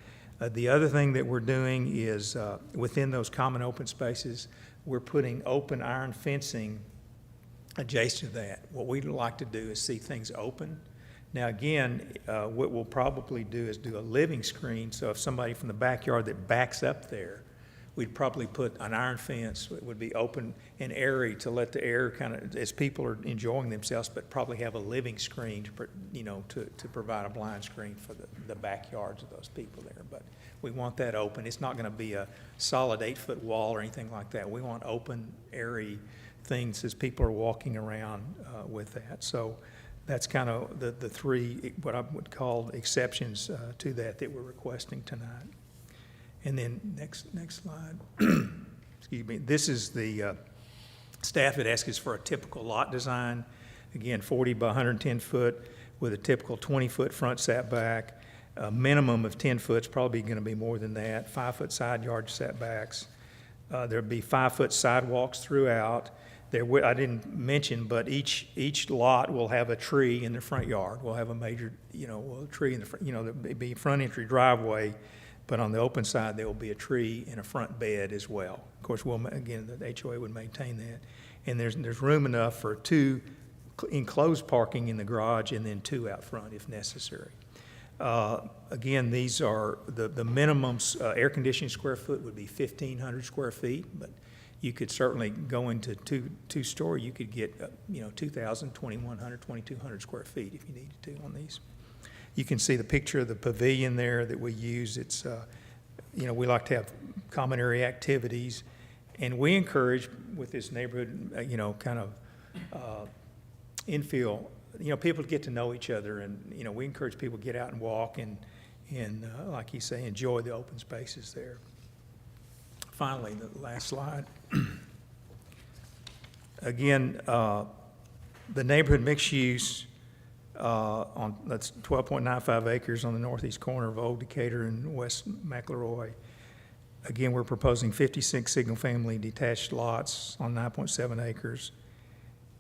The other thing that we're doing is within those common open spaces, we're putting open iron fencing adjacent to that. What we'd like to do is see things open. Now again, what we'll probably do is do a living screen, so if somebody from the backyard that backs up there, we'd probably put an iron fence. It would be open and airy to let the air kind of, as people are enjoying themselves, but probably have a living screen to provide a blind screen for the backyards of those people there. But we want that open. It's not going to be a solid 8-foot wall or anything like that. We want open, airy things as people are walking around with that. So that's kind of the 3, what I would call exceptions to that we're requesting tonight. And then next slide. Excuse me. This is the staff had asked us for a typical lot design. Again, 40 by 110 foot with a typical 20-foot front setback. A minimum of 10 foot is probably going to be more than that. 5-foot side yard setbacks. There'll be 5-foot sidewalks throughout. I didn't mention, but each lot will have a tree in the front yard. We'll have a major, tree in the front. There'll be a front entry driveway. But on the open side, there will be a tree and a front bed as well. Of course, the HOA would maintain that. And there's room enough for 2 enclosed parking in the garage and then 2 out front if necessary. Again, these are the minimum air conditioning square foot would be 1,500 square feet, but you could certainly go into two-story. You could get 2,000, 2,100, 2,200 square feet if you needed to on these. You can see the picture of the pavilion there that we use. It's, we like to have common area activities, and we encourage with this neighborhood, kind of infill, people to get to know each other, and we encourage people to get out and walk and like you say, enjoy the open spaces there. Finally, the last slide. Again, the neighborhood mixed use. That's 12.95 acres on the northeast corner of Old Decatur and West McElroy. Again, we're proposing 56 single-family detached lots on 9.7 acres.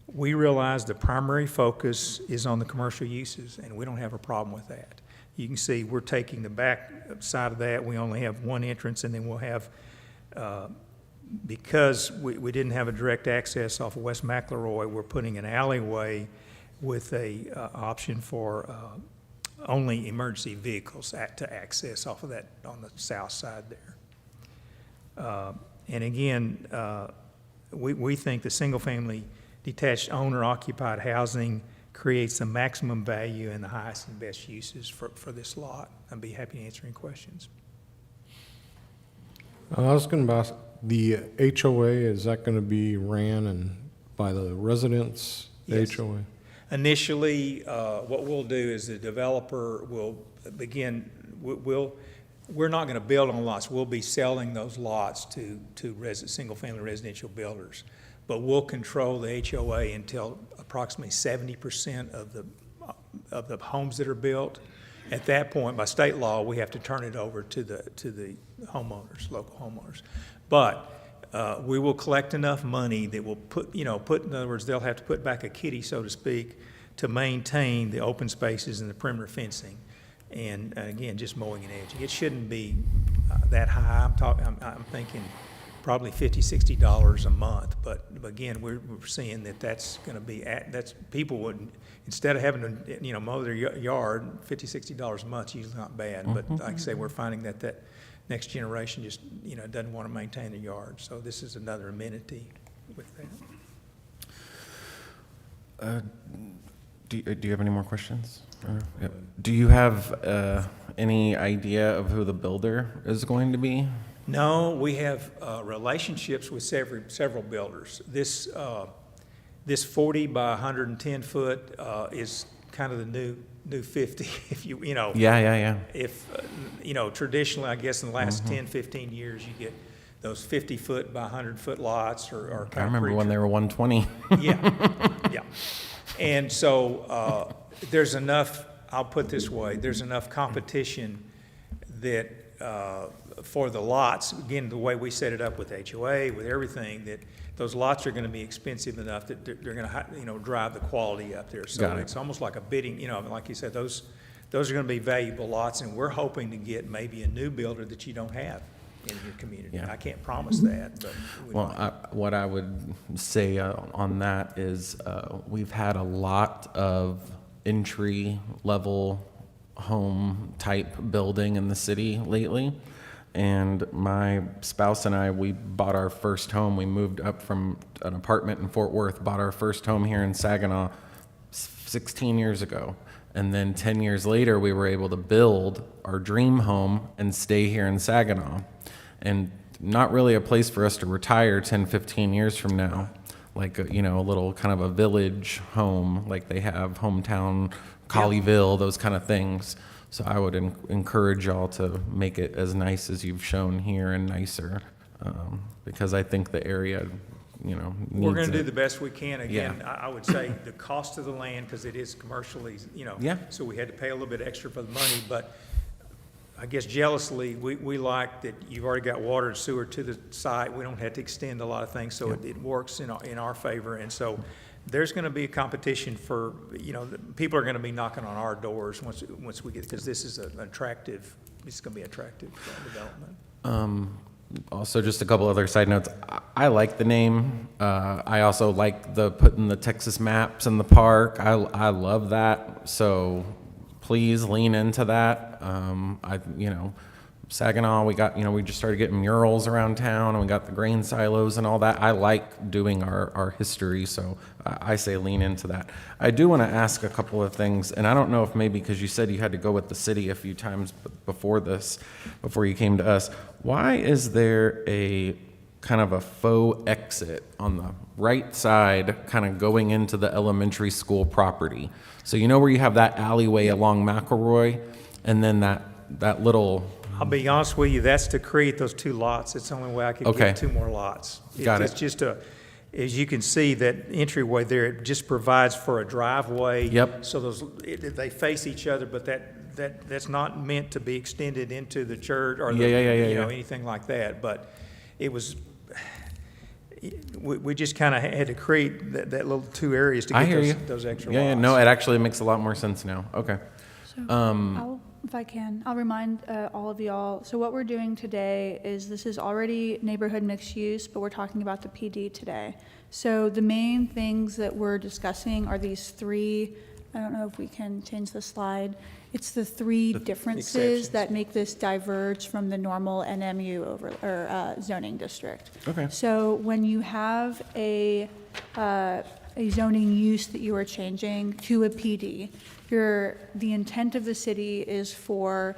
We realize the primary focus is on the commercial uses, and we don't have a problem with that. You can see we're taking the back side of that. We only have 1 entrance, and then we'll have, because we didn't have a direct access off of West McElroy, we're putting an alleyway with a option for only emergency vehicles to access off of that on the south side there. And again, we think the single-family detached owner-occupied housing creates the maximum value and the highest and best uses for this lot. I'd be happy to answer any questions. I was going to ask, the HOA, is that going to be ran by the residents, the Yes. HOA? Initially, what we'll do is the developer will begin, we're not gonna build on lots. We'll be selling those lots to single-family residential builders. But we'll control the HOA until approximately 70% of the homes that are built. At that point, by state law, we have to turn it over to the homeowners, local homeowners. But we will collect enough money that will put, in other words, they'll have to put back a kitty, so to speak, to maintain the open spaces and the perimeter fencing. And again, just mowing and edging. It shouldn't be that high. I'm thinking probably $50, $60 a month. But again, we're seeing that's going to be people would, instead of having to mow their yard, $50, $60 a month is usually not bad. But like I say, we're finding that next generation just doesn't want to maintain their yard. So this is another amenity with that. Do you have any more questions? Yep. Do you have any idea of who the builder is going to be? No, we have relationships with several builders. This 40 by 110 foot is kind of the new 50. If Yeah. If traditionally, I guess in the last 10, 15 years, you get those 50 foot by 100 foot lots or I remember when they were 120. Yeah. And so there's enough, I'll put it this way, there's enough competition that for the lots, again, the way we set it up with HOA, with everything, that those lots are going to be expensive enough that they're going to drive the quality up there. So it's almost like a bidding, like you said, those are going to be valuable lots, and we're hoping to get maybe a new builder that you don't have in your community. Yeah. I can't promise that, but What I would say on that is we've had a lot of entry-level home type building in the city lately. And my spouse and I, we bought our first home. We moved up from an apartment in Fort Worth, bought our first home here in Saginaw 16 years ago. And then 10 years later, we were able to build our dream home and stay here in Saginaw. And not really a place for us to retire 10, 15 years from now. Like, a little kind of a village home, like they have hometown, Colleyville, those kind of things. So I would encourage y'all to make it as nice as you've shown here and nicer, because I think the area, needs we're going to do it. the best we can. Again, Yeah. I would say the cost of the land, because it is commercially, Yeah. so we had to pay a little bit extra for the money, but I guess jealously, we like that you've already got water and sewer to the site. We don't have to extend a lot of things, so it works in our favor. And so there's going to be a competition for, people are going to be knocking on our doors once we get, because this is it's going to be attractive development. Also, just a couple other side notes. I like the name. I also like putting the Texas maps in the park. I love that. So please lean into that. Saginaw, we just started getting murals around town, and we got the grain silos and all that. I like doing our history, so I say lean into that. I do want to ask a couple of things, and I don't know if maybe because you said you had to go with the city a few times before you came to us. Why is there a kind of a faux exit on the right side, kind of going into the elementary school property? So where you have that alleyway along McElroy, and then that little... I'll be honest with you, that's to create those two lots. It's the only way I could Okay. get two more lots. Got It's it. just as you can see, that entryway there, it just provides for a driveway. Yep. So they face each other, but that's not meant to be extended into the church or Yeah. anything like that. But it was, we just kind of had to create that little two areas to I hear you. get those extra Yeah, lots. no, it actually makes a lot more sense now. Okay. If I can, I'll remind all of y'all, so what we're doing today is this is already neighborhood mixed use, but we're talking about the PD today. So the main things that we're discussing are these three, I don't know if we can change the slide. It's the three differences exceptions. that make this diverge from the normal NMU zoning district. Okay. So when you have a zoning use that you are changing to a PD, the intent of the city is for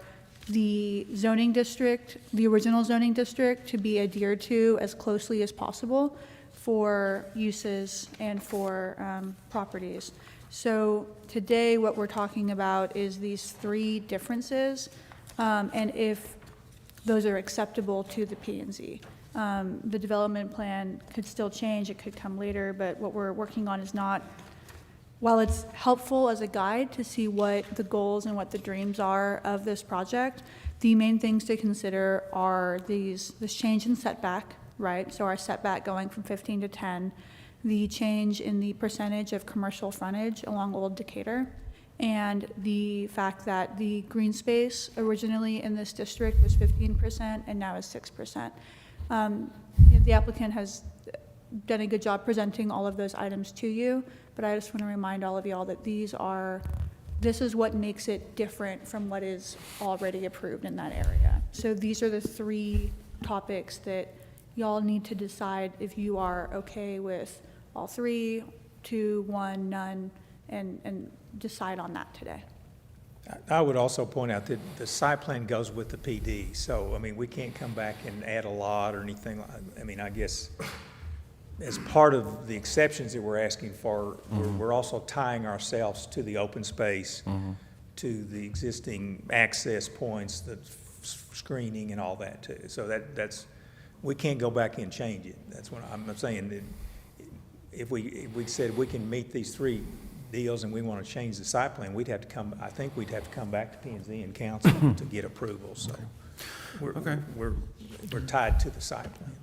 the zoning district, the original zoning district, to be adhered to as closely as possible for uses and for properties. So today, what we're talking about is these three differences. and if those are acceptable to the P and Z. The development plan could still change, it could come later, but what we're working on is not, while it's helpful as a guide to see what the goals and what the dreams are of this project, the main things to consider are this change in setback, right? So our setback going from 15 to 10, the change in the percentage of commercial frontage along Old Decatur, and the fact that the green space originally in this district was 15% and now is 6%. The applicant has done a good job presenting all of those items to you, but I just want to remind all of y'all that this is what makes it different from what is already approved in that area. So these are the three topics that y'all need to decide if you are okay with all three, 2, 1, none, and decide on that today. I would also point out that the site plan goes with the PD, so, I mean, we can't come back and add a lot or anything. I mean, I guess as part of the exceptions that we're asking for, we're also tying ourselves to the open space, to the existing access points, the screening and all that too. So that's, we can't go back and change it. That's what I'm saying. That if we said we can meet these three deals and we want to change the site plan, I think we'd have to come back to P&Z and council to get approval, so. We're tied to the site plan.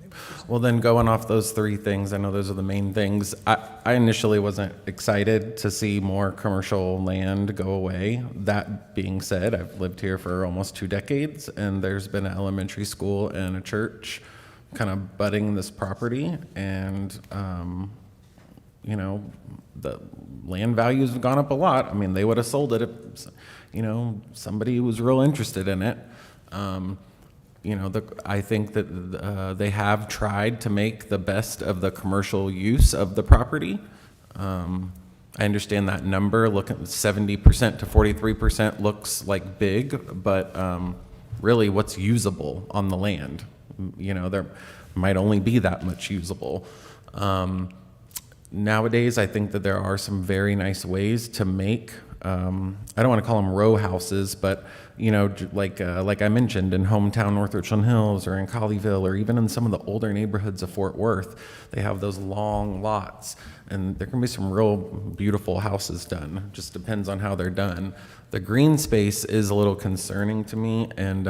Well, then going off those three things, I know those are the main things. I initially wasn't excited to see more commercial land go away. That being said, I've lived here for almost 2 decades, and there's been an elementary school and a church kind of budding this property, and you know, the land values have gone up a lot. I mean, they would have sold it if, you know, somebody was real interested in it. You know, I think that they have tried to make the best of the commercial use of the property. I understand that number, looking at 70% to 43% looks like big, but really what's usable on the land? You know, there might only be that much usable. Nowadays, I think that there are some very nice ways to make, I don't want to call them row houses, but, you know, like I mentioned, in hometown North Richland Hills or in Colleyville or even in some of the older neighborhoods of Fort Worth, they have those long lots, and there can be some real beautiful houses done. Just depends on how they're done. The green space is a little concerning to me, and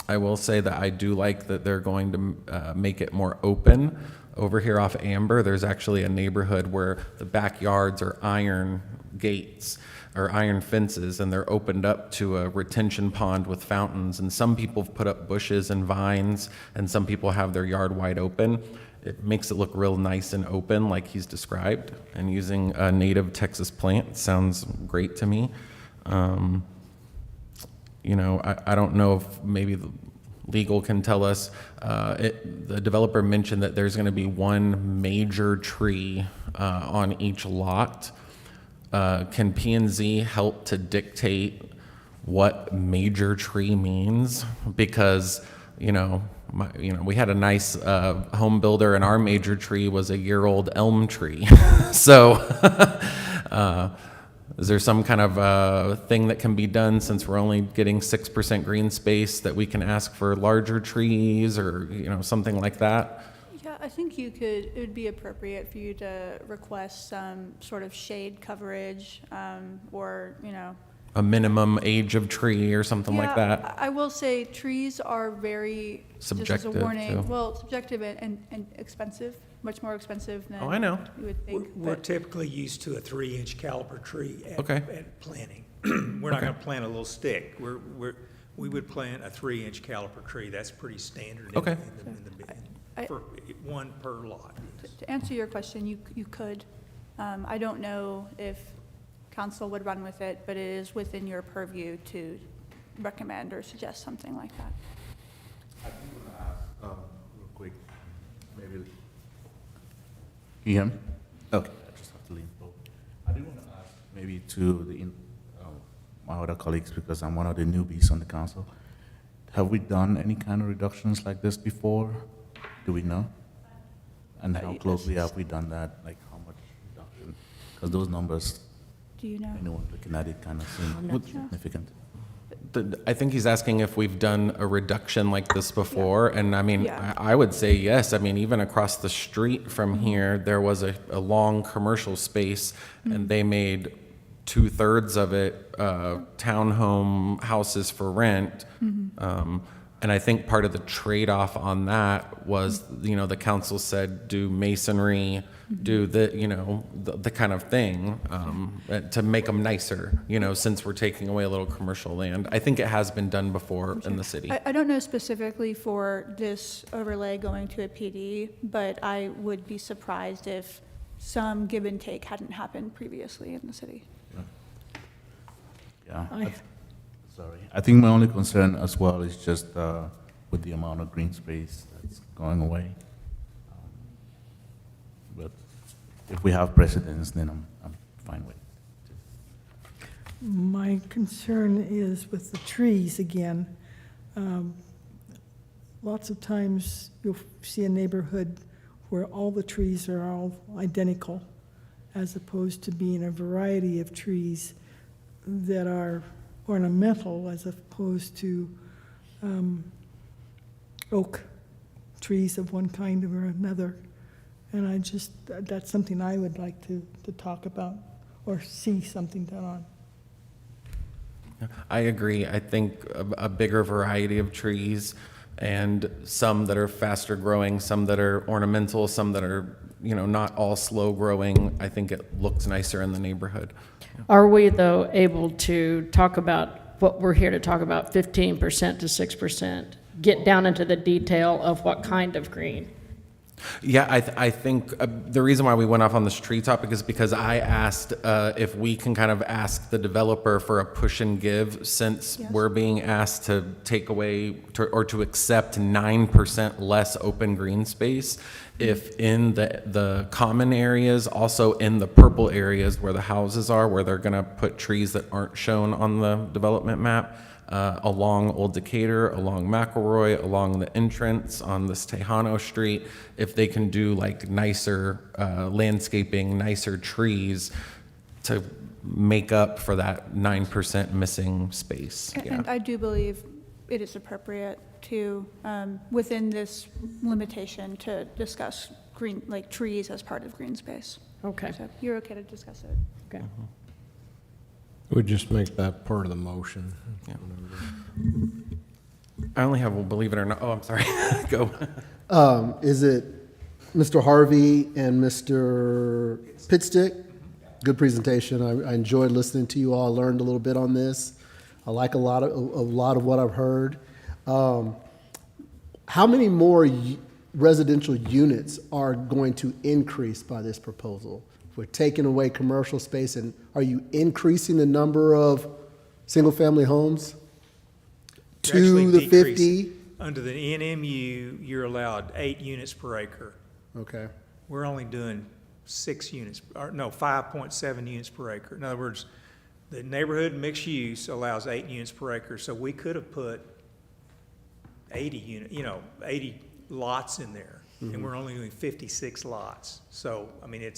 I will say that I do like that they're going to make it more open. Over here off Amber, there's actually a neighborhood where the backyards are iron gates or iron fences, and they're opened up to a retention pond with fountains. And some people have put up bushes and vines, and some people have their yard wide open. It makes it look real nice and open like he's described, and using a native Texas plant sounds great to me. You know, I don't know if maybe legal can tell us. The developer mentioned that there's going to be one major tree on each lot. Can P&Z help to dictate what major tree means? Because, you know, we had a nice home builder, and our major tree was a year-old elm tree. So is there some kind of thing that can be done, since we're only getting 6% green space, that we can ask for larger trees or, you know, something like that? Yeah, I think it would be appropriate for you to request some sort of shade coverage, or, you know. A minimum age of tree or something like Yeah, that? I will say trees are very, just as a Subjective, warning, too. well, subjective and expensive, much more expensive than Oh, I know. you would think. We're but- typically used to a 3-inch caliper tree Okay. at planting. We're not going to plant a little stick. We would plant a 3-inch caliper tree. That's pretty standard. in- Okay. I- for one per lot. To answer your question, you could. I don't know if council would run with it, but it is within your purview to recommend or suggest something like that. I do want to ask, real quick, maybe, can you hear me? Okay, I just have to lean forward. I do want to ask maybe to my other colleagues, because I'm one of the newbies on the council. Have we done any kind of reductions like this before? Do we know? And how closely have we done that? Like how much reduction? Because those numbers, Do you know? anyone looking at it kind of seem not significant. I think he's asking if we've done a reduction like this before, and I mean, Yeah. I would say yes. I mean, even across the street from here, there was a long commercial space, and they made 2/3 of it townhome houses for rent. And I think part of the trade-off on that was, you know, the council said, do masonry, do the, you know, the kind of thing, to make them nicer, you know, since we're taking away a little commercial land. I think it has been done before in the city. I don't know specifically for this overlay going to a PD, but I would be surprised if some give and take hadn't happened previously in the city. Yeah. Sorry. I think my only concern as well is just with the amount of green space that's going away. But if we have precedents, then I'm fine with it. My concern is with the trees again. Lots of times you'll see a neighborhood where all the trees are all identical, as opposed to being a variety of trees that are ornamental as opposed to oak trees of one kind or another. And that's something I would like to talk about or see something done on. I agree. I think a bigger variety of trees, and some that are faster growing, some that are ornamental, some that are, you know, not all slow growing. I think it looks nicer in the neighborhood. Are we, though, able to talk about what we're here to talk about, 15% to 6%? Get down into the detail of what kind of green? Yeah, I think the reason why we went off on this tree topic is because I asked if we can kind of ask the developer for a push and give, since we're being asked to take away or to accept 9% less open green space. If in the common areas, also in the purple areas where the houses are, where they're going to put trees that aren't shown on the development map, along Old Decatur, along McElroy, along the entrance on this Tejano Street, if they can do like nicer landscaping, nicer trees to make up for that 9% missing space. And I do believe it is appropriate to, within this limitation, to discuss green, like trees as part of green space. Okay, So you're okay to discuss it? okay. We'd just make that part of the motion. Yeah. I only have, well, believe it or not, oh, I'm sorry, go. Is it Mr. Harvey and Mr. Pitstick? Good presentation. I enjoyed listening to you all. I learned a little bit on this. I like a lot of what I've heard. How many more residential units are going to increase by this proposal? If we're taking away commercial space, and are you increasing the number of single-family homes Actually to the decreasing. 50? Under the NMU, you're allowed 8 units per acre. Okay. We're only doing 6 units, or no, 5.7 units per acre. In other words, the neighborhood mixed use allows 8 units per acre, so we could have put 80 lots in there, and we're only doing 56 lots. So, I mean,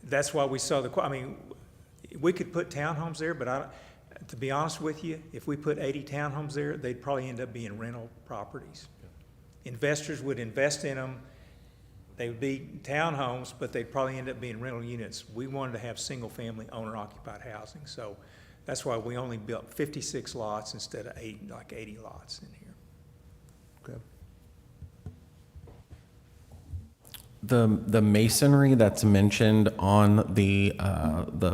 that's why we saw we could put townhomes there, but to be honest with you, if we put 80 townhomes there, they'd probably end up being rental properties. Investors would invest in them. They would be townhomes, but they'd probably end up being rental units. We wanted to have single-family owner-occupied housing, so that's why we only built 56 lots instead of 80 lots in here. Okay. The masonry that's mentioned on the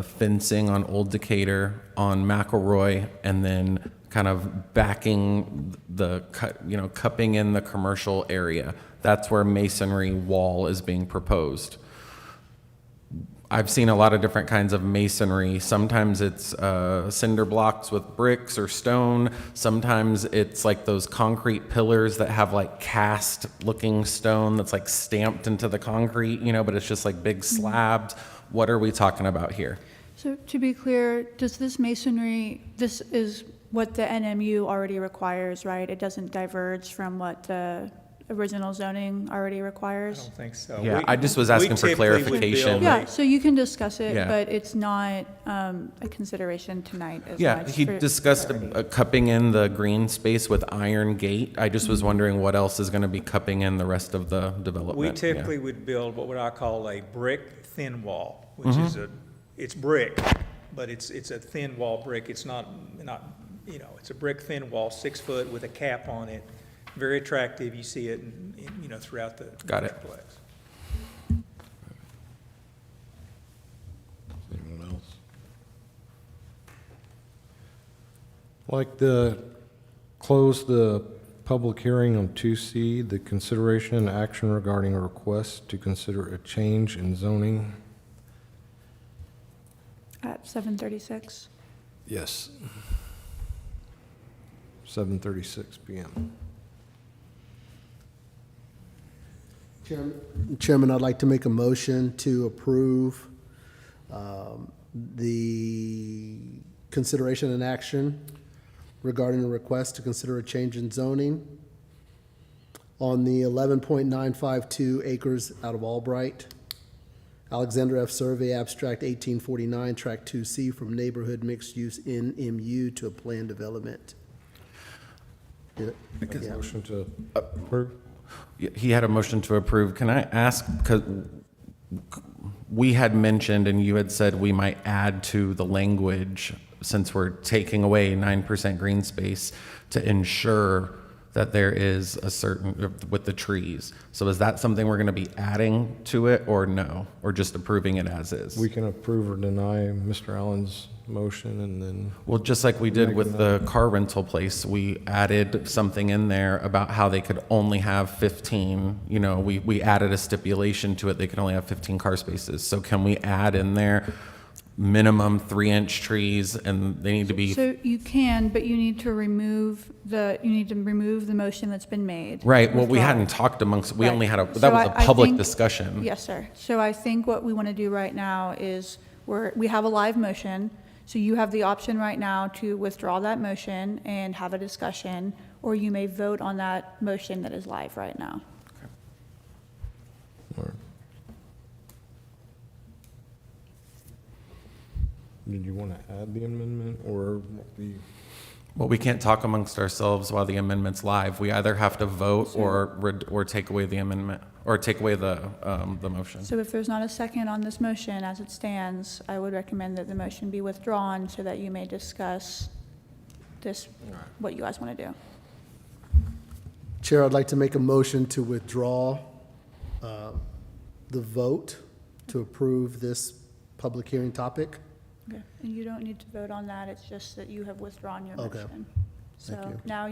fencing on Old Decatur, on McElroy, and then kind of backing cupping in the commercial area. That's where masonry wall is being proposed. I've seen a lot of different kinds of masonry. Sometimes it's cinder blocks with bricks or stone. Sometimes it's like those concrete pillars that have like cast looking stone that's like stamped into the concrete, but it's just like big slabs. What are we talking about here? So to be clear, does this masonry, this is what the NMU already requires, right? It doesn't diverge from what the original zoning already I requires. don't think so. Yeah, We- I just was we asking for typically would clarification. build Yeah, so you can discuss it, Yeah. but it's not a consideration tonight as Yeah, much. he for discussed clarity. cupping in the green space with iron gate. I just was wondering what else is going to be cupping in the rest of the development. We Yeah. typically would build what I call a brick thin wall, which Mm-hmm. is it's brick, but it's a thin wall brick. It's not, it's a brick thin wall, 6 foot with a cap on it. Very attractive. You see it, throughout the Got it. metroplex. Anyone else? Like to close the public hearing on 2C, the consideration and action regarding a request to consider a change in zoning. At 7:36. Yes. 7:36 PM. Chairman, I'd like to make a motion to approve the consideration and action regarding a request to consider a change in zoning on the 11.952 acres out of Albright. Alexander F. Survey, Abstract 1849, Track 2C, from neighborhood mixed use NMU to a planned development. Yeah. Motion to approve? He had a motion to approve. Can I ask, because we had mentioned and you had said we might add to the language, since we're taking away 9% green space, to ensure that there is a certain, with the trees. So is that something we're going to be adding to it, or no? Or just approving it as is? We can approve or deny Mr. Allen's motion, and then Well, just like we did with the car rental place, we added something in there about how they could only have 15, we added a stipulation to it, they could only have 15 car spaces. So can we add in there minimum 3-inch trees, and they need to be, So you can, but you need to remove the motion that's been made. right, well, we Withdraw. hadn't talked amongst, we Right. only had So that was a I public think- discussion. Yes, sir. So I think what we want to do right now is we have a live motion. So you have the option right now to withdraw that motion and have a discussion, or you may vote on that motion that is live right now. did you want to add the amendment or the? Well, we can't talk amongst ourselves while the amendment's live. We either have to vote or take away the amendment, or take away the motion. So if there's not a second on this motion as it stands, I would recommend that the motion be withdrawn so that you may discuss this, what you guys want to do. Chair, I'd like to make a motion to withdraw the vote to approve this public hearing topic. Okay. And you don't need to vote on that, it's just that you have withdrawn your Okay. motion. Thank So you. now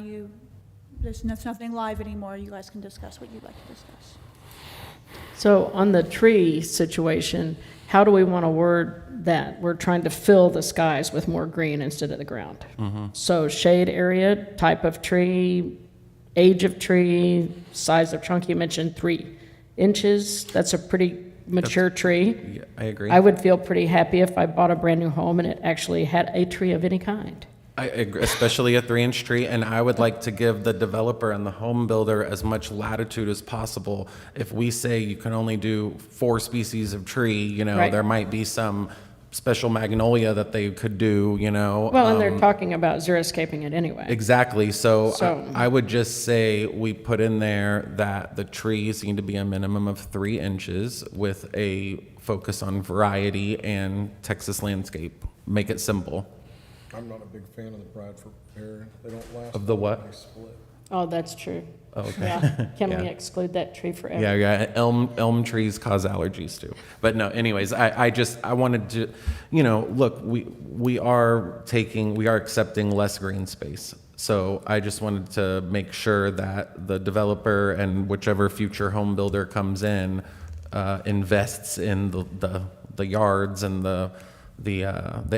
there's nothing live anymore, you guys can discuss what you'd like to discuss. So on the tree situation, how do we want to word that? We're trying to fill the skies with more green instead of the ground. So shade area, type of tree, age of tree, size of trunk, you mentioned 3 inches. That's a pretty mature tree. Yeah, I agree. I would feel pretty happy if I bought a brand-new home and it actually had a tree of any kind. I agree, especially a 3-inch tree, and I would like to give the developer and the home builder as much latitude as possible. If we say you can only do 4 species of tree, Right. there might be some special magnolia that they could do, Well, and they're talking about xeriscaping it anyway. Exactly, so So- I would just say we put in there that the trees need to be a minimum of 3 inches with a focus on variety and Texas landscape. Make it simple. I'm not a big fan of the Bradford pear. They don't last. Of the what? They split. Oh, that's true. Oh, okay. Yeah. Can we Yeah. exclude that tree forever? Yeah, elm trees cause allergies too. But no, anyways, I wanted to, look, we are accepting less green space. So I just wanted to make sure that the developer and whichever future home builder comes in invests in the yards and the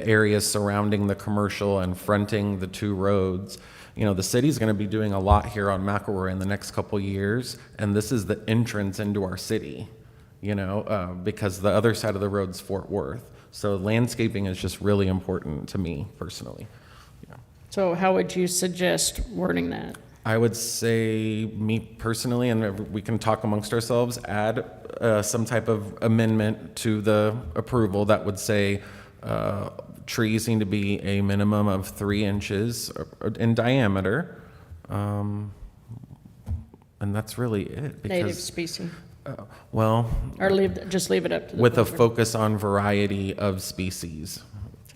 areas surrounding the commercial and fronting the 2 roads. The city's going to be doing a lot here on McElroy in the next couple years, and this is the entrance into our city, because the other side of the road's Fort Worth. So landscaping is just really important to me personally. So how would you suggest wording that? I would say, me personally, and we can talk amongst ourselves, add some type of amendment to the approval that would say trees need to be a minimum of 3 inches in diameter. And that's really it. Native Because, species, well, or just leave it up to the with a builder. focus on variety of species.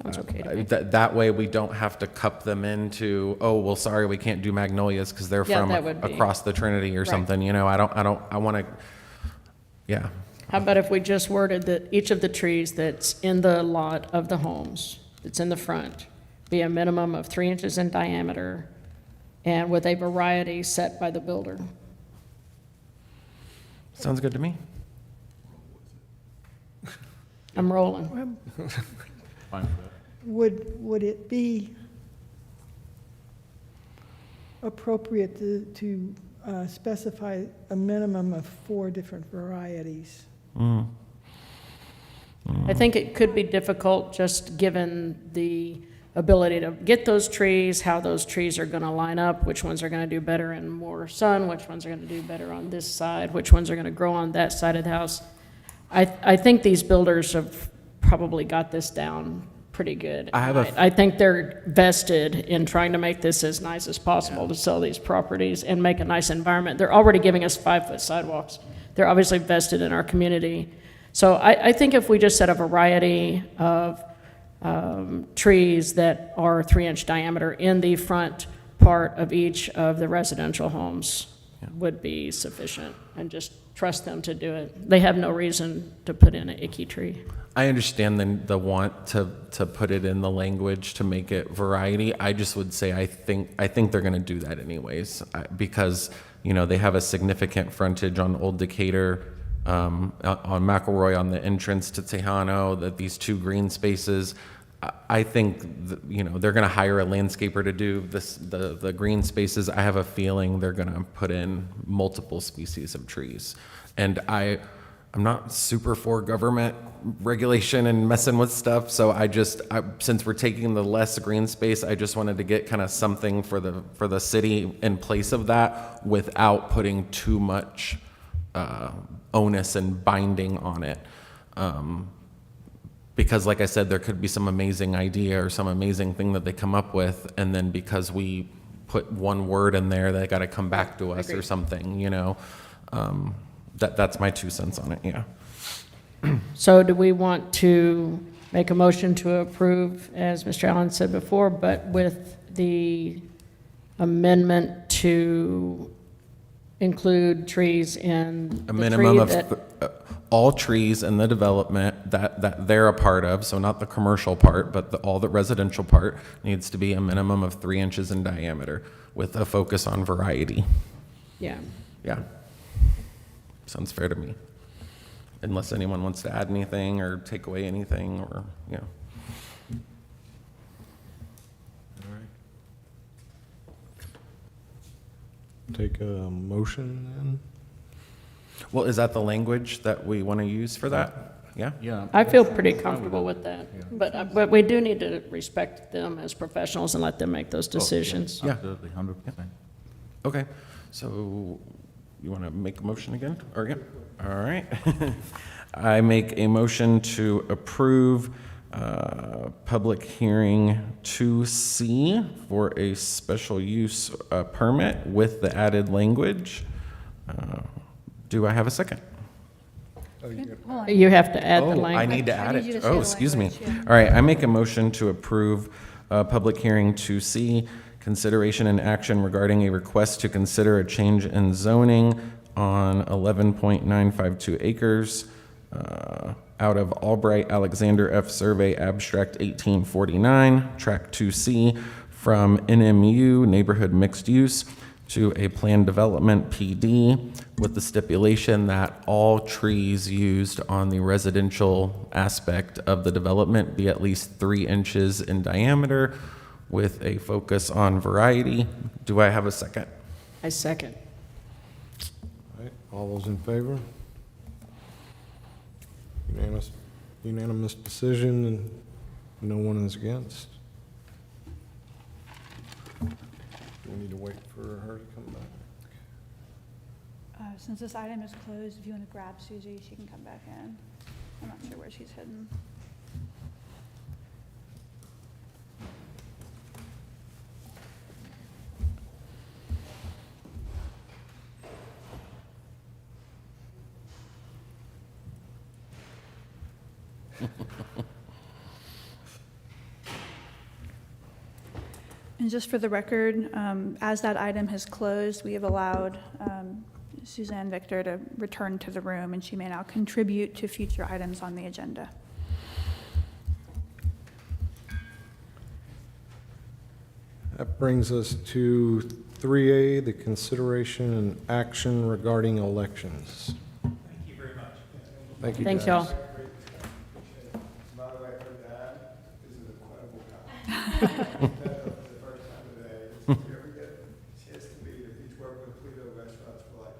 Sounds okay to me. That way we don't have to cup them into, oh, well, sorry, we can't do magnolias because they're Yeah, from that would be- across the Trinity or Right. something, you know, I want to, yeah. How about if we just worded that each of the trees that's in the lot of the homes, that's in the front, be a minimum of 3 inches in diameter and with a variety set by the builder? Sounds good to me. I'm rolling. Fine with that. Would it be appropriate to specify a minimum of 4 different varieties? I think it could be difficult, just given the ability to get those trees, how those trees are going to line up, which ones are going to do better in more sun, which ones are going to do better on this side, which ones are going to grow on that side of the house. I think these builders have probably got this down pretty good. I think they're vested in trying to make this as nice as possible to sell these properties and make a nice environment. They're already giving us 5-foot sidewalks. They're obviously vested in our community. So I think if we just set a variety of trees that are 3-inch diameter in the front part of each of the residential homes would be sufficient, and just trust them to do it. They have no reason to put in an icky tree. I understand the want to put it in the language to make it variety. I just would say I think they're going to do that anyways, because, you know, they have a significant frontage on Old Decatur, on McElroy, on the entrance to Tejano, that these 2 green spaces. I think, you know, they're going to hire a landscaper to do the green spaces. I have a feeling they're going to put in multiple species of trees. And I'm not super for government regulation and messing with stuff, so since we're taking the less green space, I just wanted to get kind of something for the city in place of that without putting too much onus and binding on it. Because like I said, there could be some amazing idea or some amazing thing that they come up with, and then because we put one word in there, they got to come back to us or something, you know. That's my 2 cents on it, yeah. So do we want to make a motion to approve, as Mr. Allen said before, but with the amendment to include trees in A the minimum tree of that, all trees in the development that they're a part of, so not the commercial part, but all the residential part, needs to be a minimum of 3 inches in diameter with a focus on variety. yeah. Yeah. Sounds fair to me. Unless anyone wants to add anything or take away anything, or, you know. Take a motion then? Well, is that the language that we want to use for that? Yeah? Yeah. I feel pretty comfortable with that, but we do need to respect them as professionals and let them make those decisions. Yeah. Absolutely, 100%. Okay, so you want to make a motion again? Or, yeah, all right. I make a motion to approve public hearing 2C for a special use permit with the added language. Do I have a second? Hold on. You have to add the Oh, I language. need to add need you to it. say Oh, the excuse me. language, yeah. All right, I make a motion to approve public hearing 2C, consideration and action regarding a request to consider a change in zoning on 11.952 acres out of Albright Alexander F. Survey Abstract 1849, Track 2C, from NMU Neighborhood Mixed Use to a planned development PD, with the stipulation that all trees used on the residential aspect of the development be at least 3 inches in diameter with a focus on variety. Do I have a second? I second. All right, all those in favor? Unanimous decision, and no one is against. we need to wait for her to come back. Since this item is closed, if you want to grab Susie, she can come back in. I'm not sure where she's hidden. And just for the record, as that item has closed, we have allowed Suzanne Victor to return to the room, and she may now contribute to future items on the agenda. That brings us to 3A, the consideration and action regarding elections. Thank you very much. Thank you, Thanks, guys. y'all. By the way, her dad is an incredible guy. The first time today, if you ever get a chance to meet him, he's worked with Toledo restaurants for like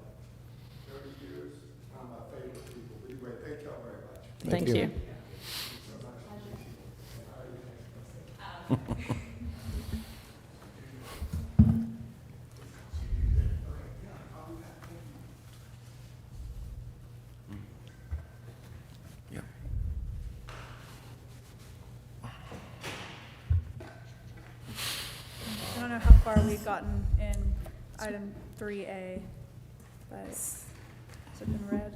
30 years. One of my favorite people. Anyway, thank y'all very much. Thank you. you. Yep. I don't know how far we've gotten in item 3A, but has it been read?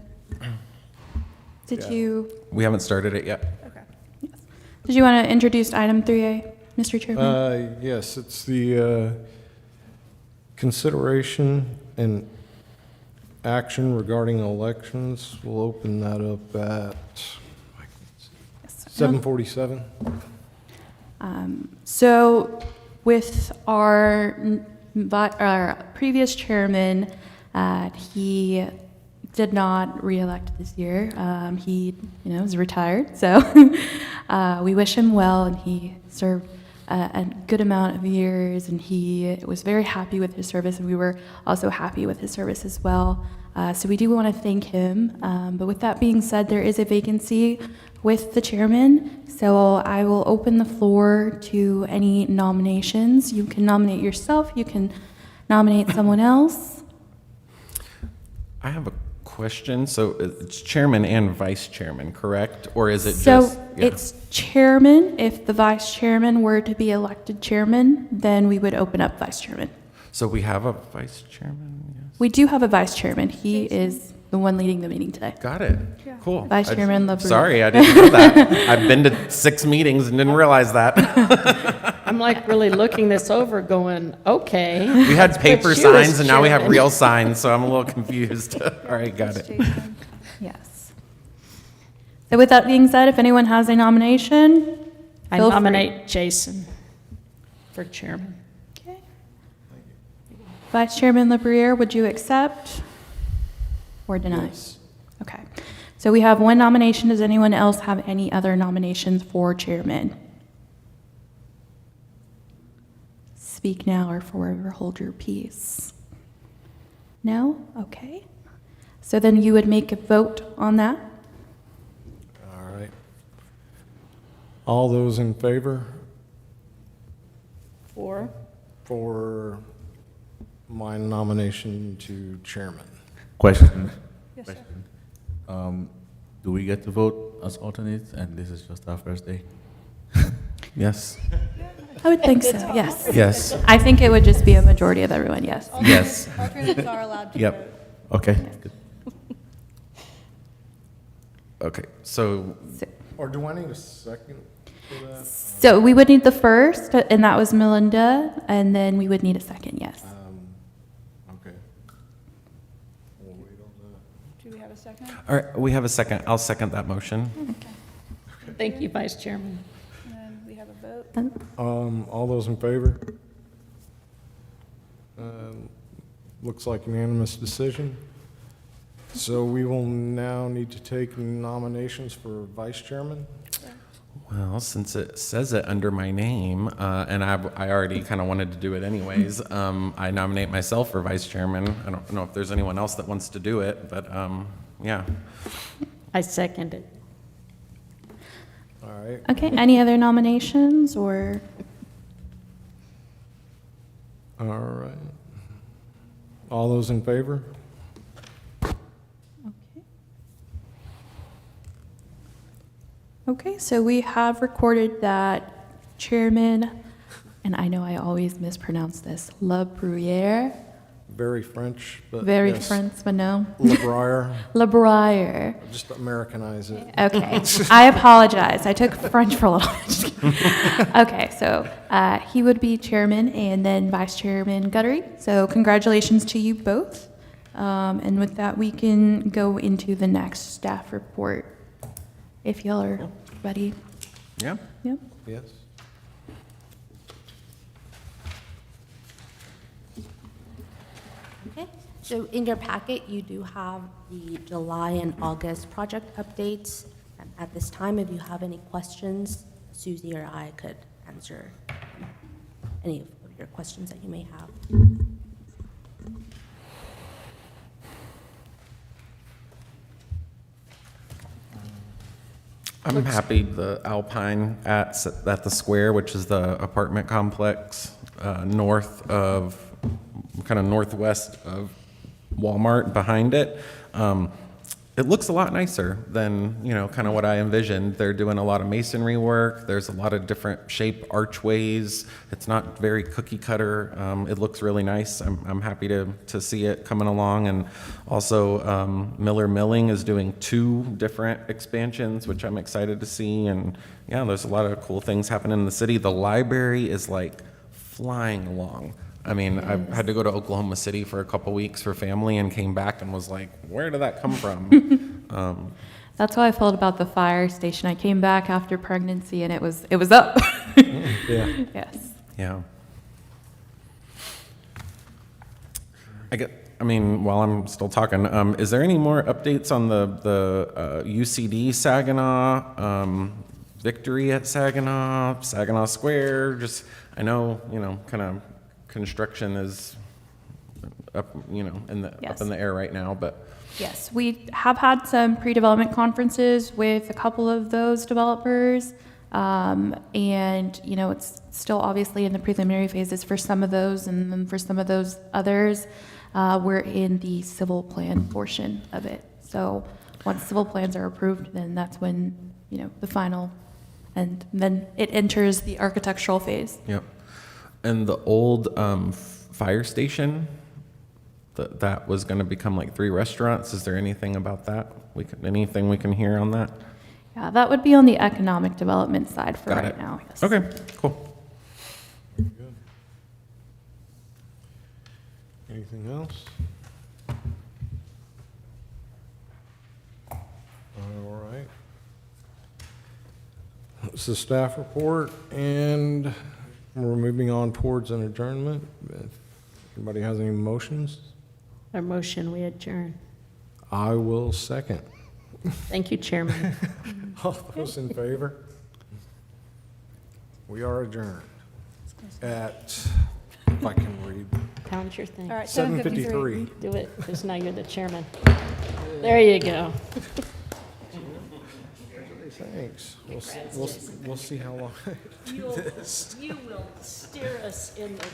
Did Yeah. you, We haven't started it yet. Okay. did you want to introduce item 3A, Mr. Chairman? Yes, it's the consideration and action regarding elections. We'll open that up at Yes. 7:47. So with our previous chairman, he did not reelect this year. He, is retired, so we wish him well, and he served a good amount of years, and he was very happy with his service, and we were also happy with his service as well. So we do want to thank him. But with that being said, there is a vacancy with the chairman, so I will open the floor to any nominations. You can nominate yourself, you can nominate someone else. I have a question. So it's chairman and vice chairman, correct? Or is it So just? Yeah. it's chairman. If the vice chairman were to be elected chairman, then we would open up vice chairman. So we have a vice chairman? Yes. We do have a vice chairman. He is the one leading the meeting today. Got it. Yeah. Cool. Vice Chairman LaBrue. Sorry, I didn't know that. I've been to 6 meetings and didn't realize that. I'm like really looking this over going, okay. We had paper But you as signs and now we have chairman. real signs, so I'm a little confused. All right, got Thanks, it. Jason. Yes. So with that being said, if anyone has a nomination, I feel free. nominate Jason for chairman. Okay. Vice Chairman LaBruyere, would you accept or deny? Yes. Okay. So we have one nomination. Does anyone else have any other nominations for chairman? Speak now or forever hold your peace. No? Okay. So then you would make a vote on that? All right. All those in favor for my nomination to chairman? Question. Yes, sir. Question. Do we get to vote as alternates, and this is just our first day? Yes. I would think so, yes. Yes. I think it would just be a majority of everyone, yes. Yes. Alternates are allowed to vote. Yep. Okay. Good. Okay. So Or do I need a second for that? So we would need the first, and that was Melinda, and then we would need a second, yes. Okay. We'll wait on that. Do we have a second? all right, we have a second. I'll second that motion. Thank you, Vice Chairman. And then we have a vote. All those in favor? Looks like unanimous decision. So we will now need to take nominations for vice chairman. Well, since it says it under my name, and I already kind of wanted to do it anyways, I nominate myself for vice chairman. I don't know if there's anyone else that wants to do it, but yeah. I second it. All right. Okay, any other nominations, or? All right. All those in favor? Okay, so we have recorded that Chairman, and I know I always mispronounce this, La Bruyere, Very French, but very yes. French, but no, Le Briar, La Bruyere. just Americanize it. Okay, I apologize. I took French for a little bit. Okay, so he would be chairman and then Vice Chairman Guttery. So congratulations to you both. And with that, we can go into the next staff report. If y'all are ready. Yeah? Yep. Yes. Okay, so in your packet, you do have the July and August project updates. And at this time, if you have any questions, Susie or I could answer any of your questions that you may have. I'm happy the Alpine at the Square, which is the apartment complex north of, kind of northwest of Walmart behind it. It looks a lot nicer than, you know, kind of what I envisioned. They're doing a lot of masonry work. There's a lot of different shape archways. It's not very cookie cutter. It looks really nice. I'm happy to see it coming along. And also Miller Milling is doing 2 different expansions, which I'm excited to see. And yeah, there's a lot of cool things happening in the city. The library is like flying along. I mean, I had to go to Oklahoma City for a couple weeks for family and came back and was like, where did that come from? That's how I felt about the fire station. I came back after pregnancy and it was up. Yeah. Yes. Yeah. I mean, while I'm still talking, is there any more updates on the UCD Saginaw, victory at Saginaw, Saginaw Square? Just, I know, you know, kind of construction is up, you know, up in the air right now, but. Yes, we have had some pre-development conferences with a couple of those developers. And, you know, it's still obviously in the preliminary phases for some of those, and then for some of those others, we're in the civil plan portion of it. So once civil plans are approved, then that's when, you know, the final, and then it enters the architectural phase. Yep. And the old fire station, that was going to become like 3 restaurants. Is there anything about that? Anything we can hear on that? Yeah, that would be on the economic development side for Got right it. now. Yes. Okay, cool. Good. Anything else? All right. It's the staff report, and we're moving on towards an adjournment. If anybody has any motions, A motion, we adjourn. I will second. Thank you, Chairman. All those in favor? We are adjourned at, if I can read, Pound your thing. All right, 7:53. Do it, because now you're the chairman. There you go. Thanks. We'll see how long I do this. You will steer us in the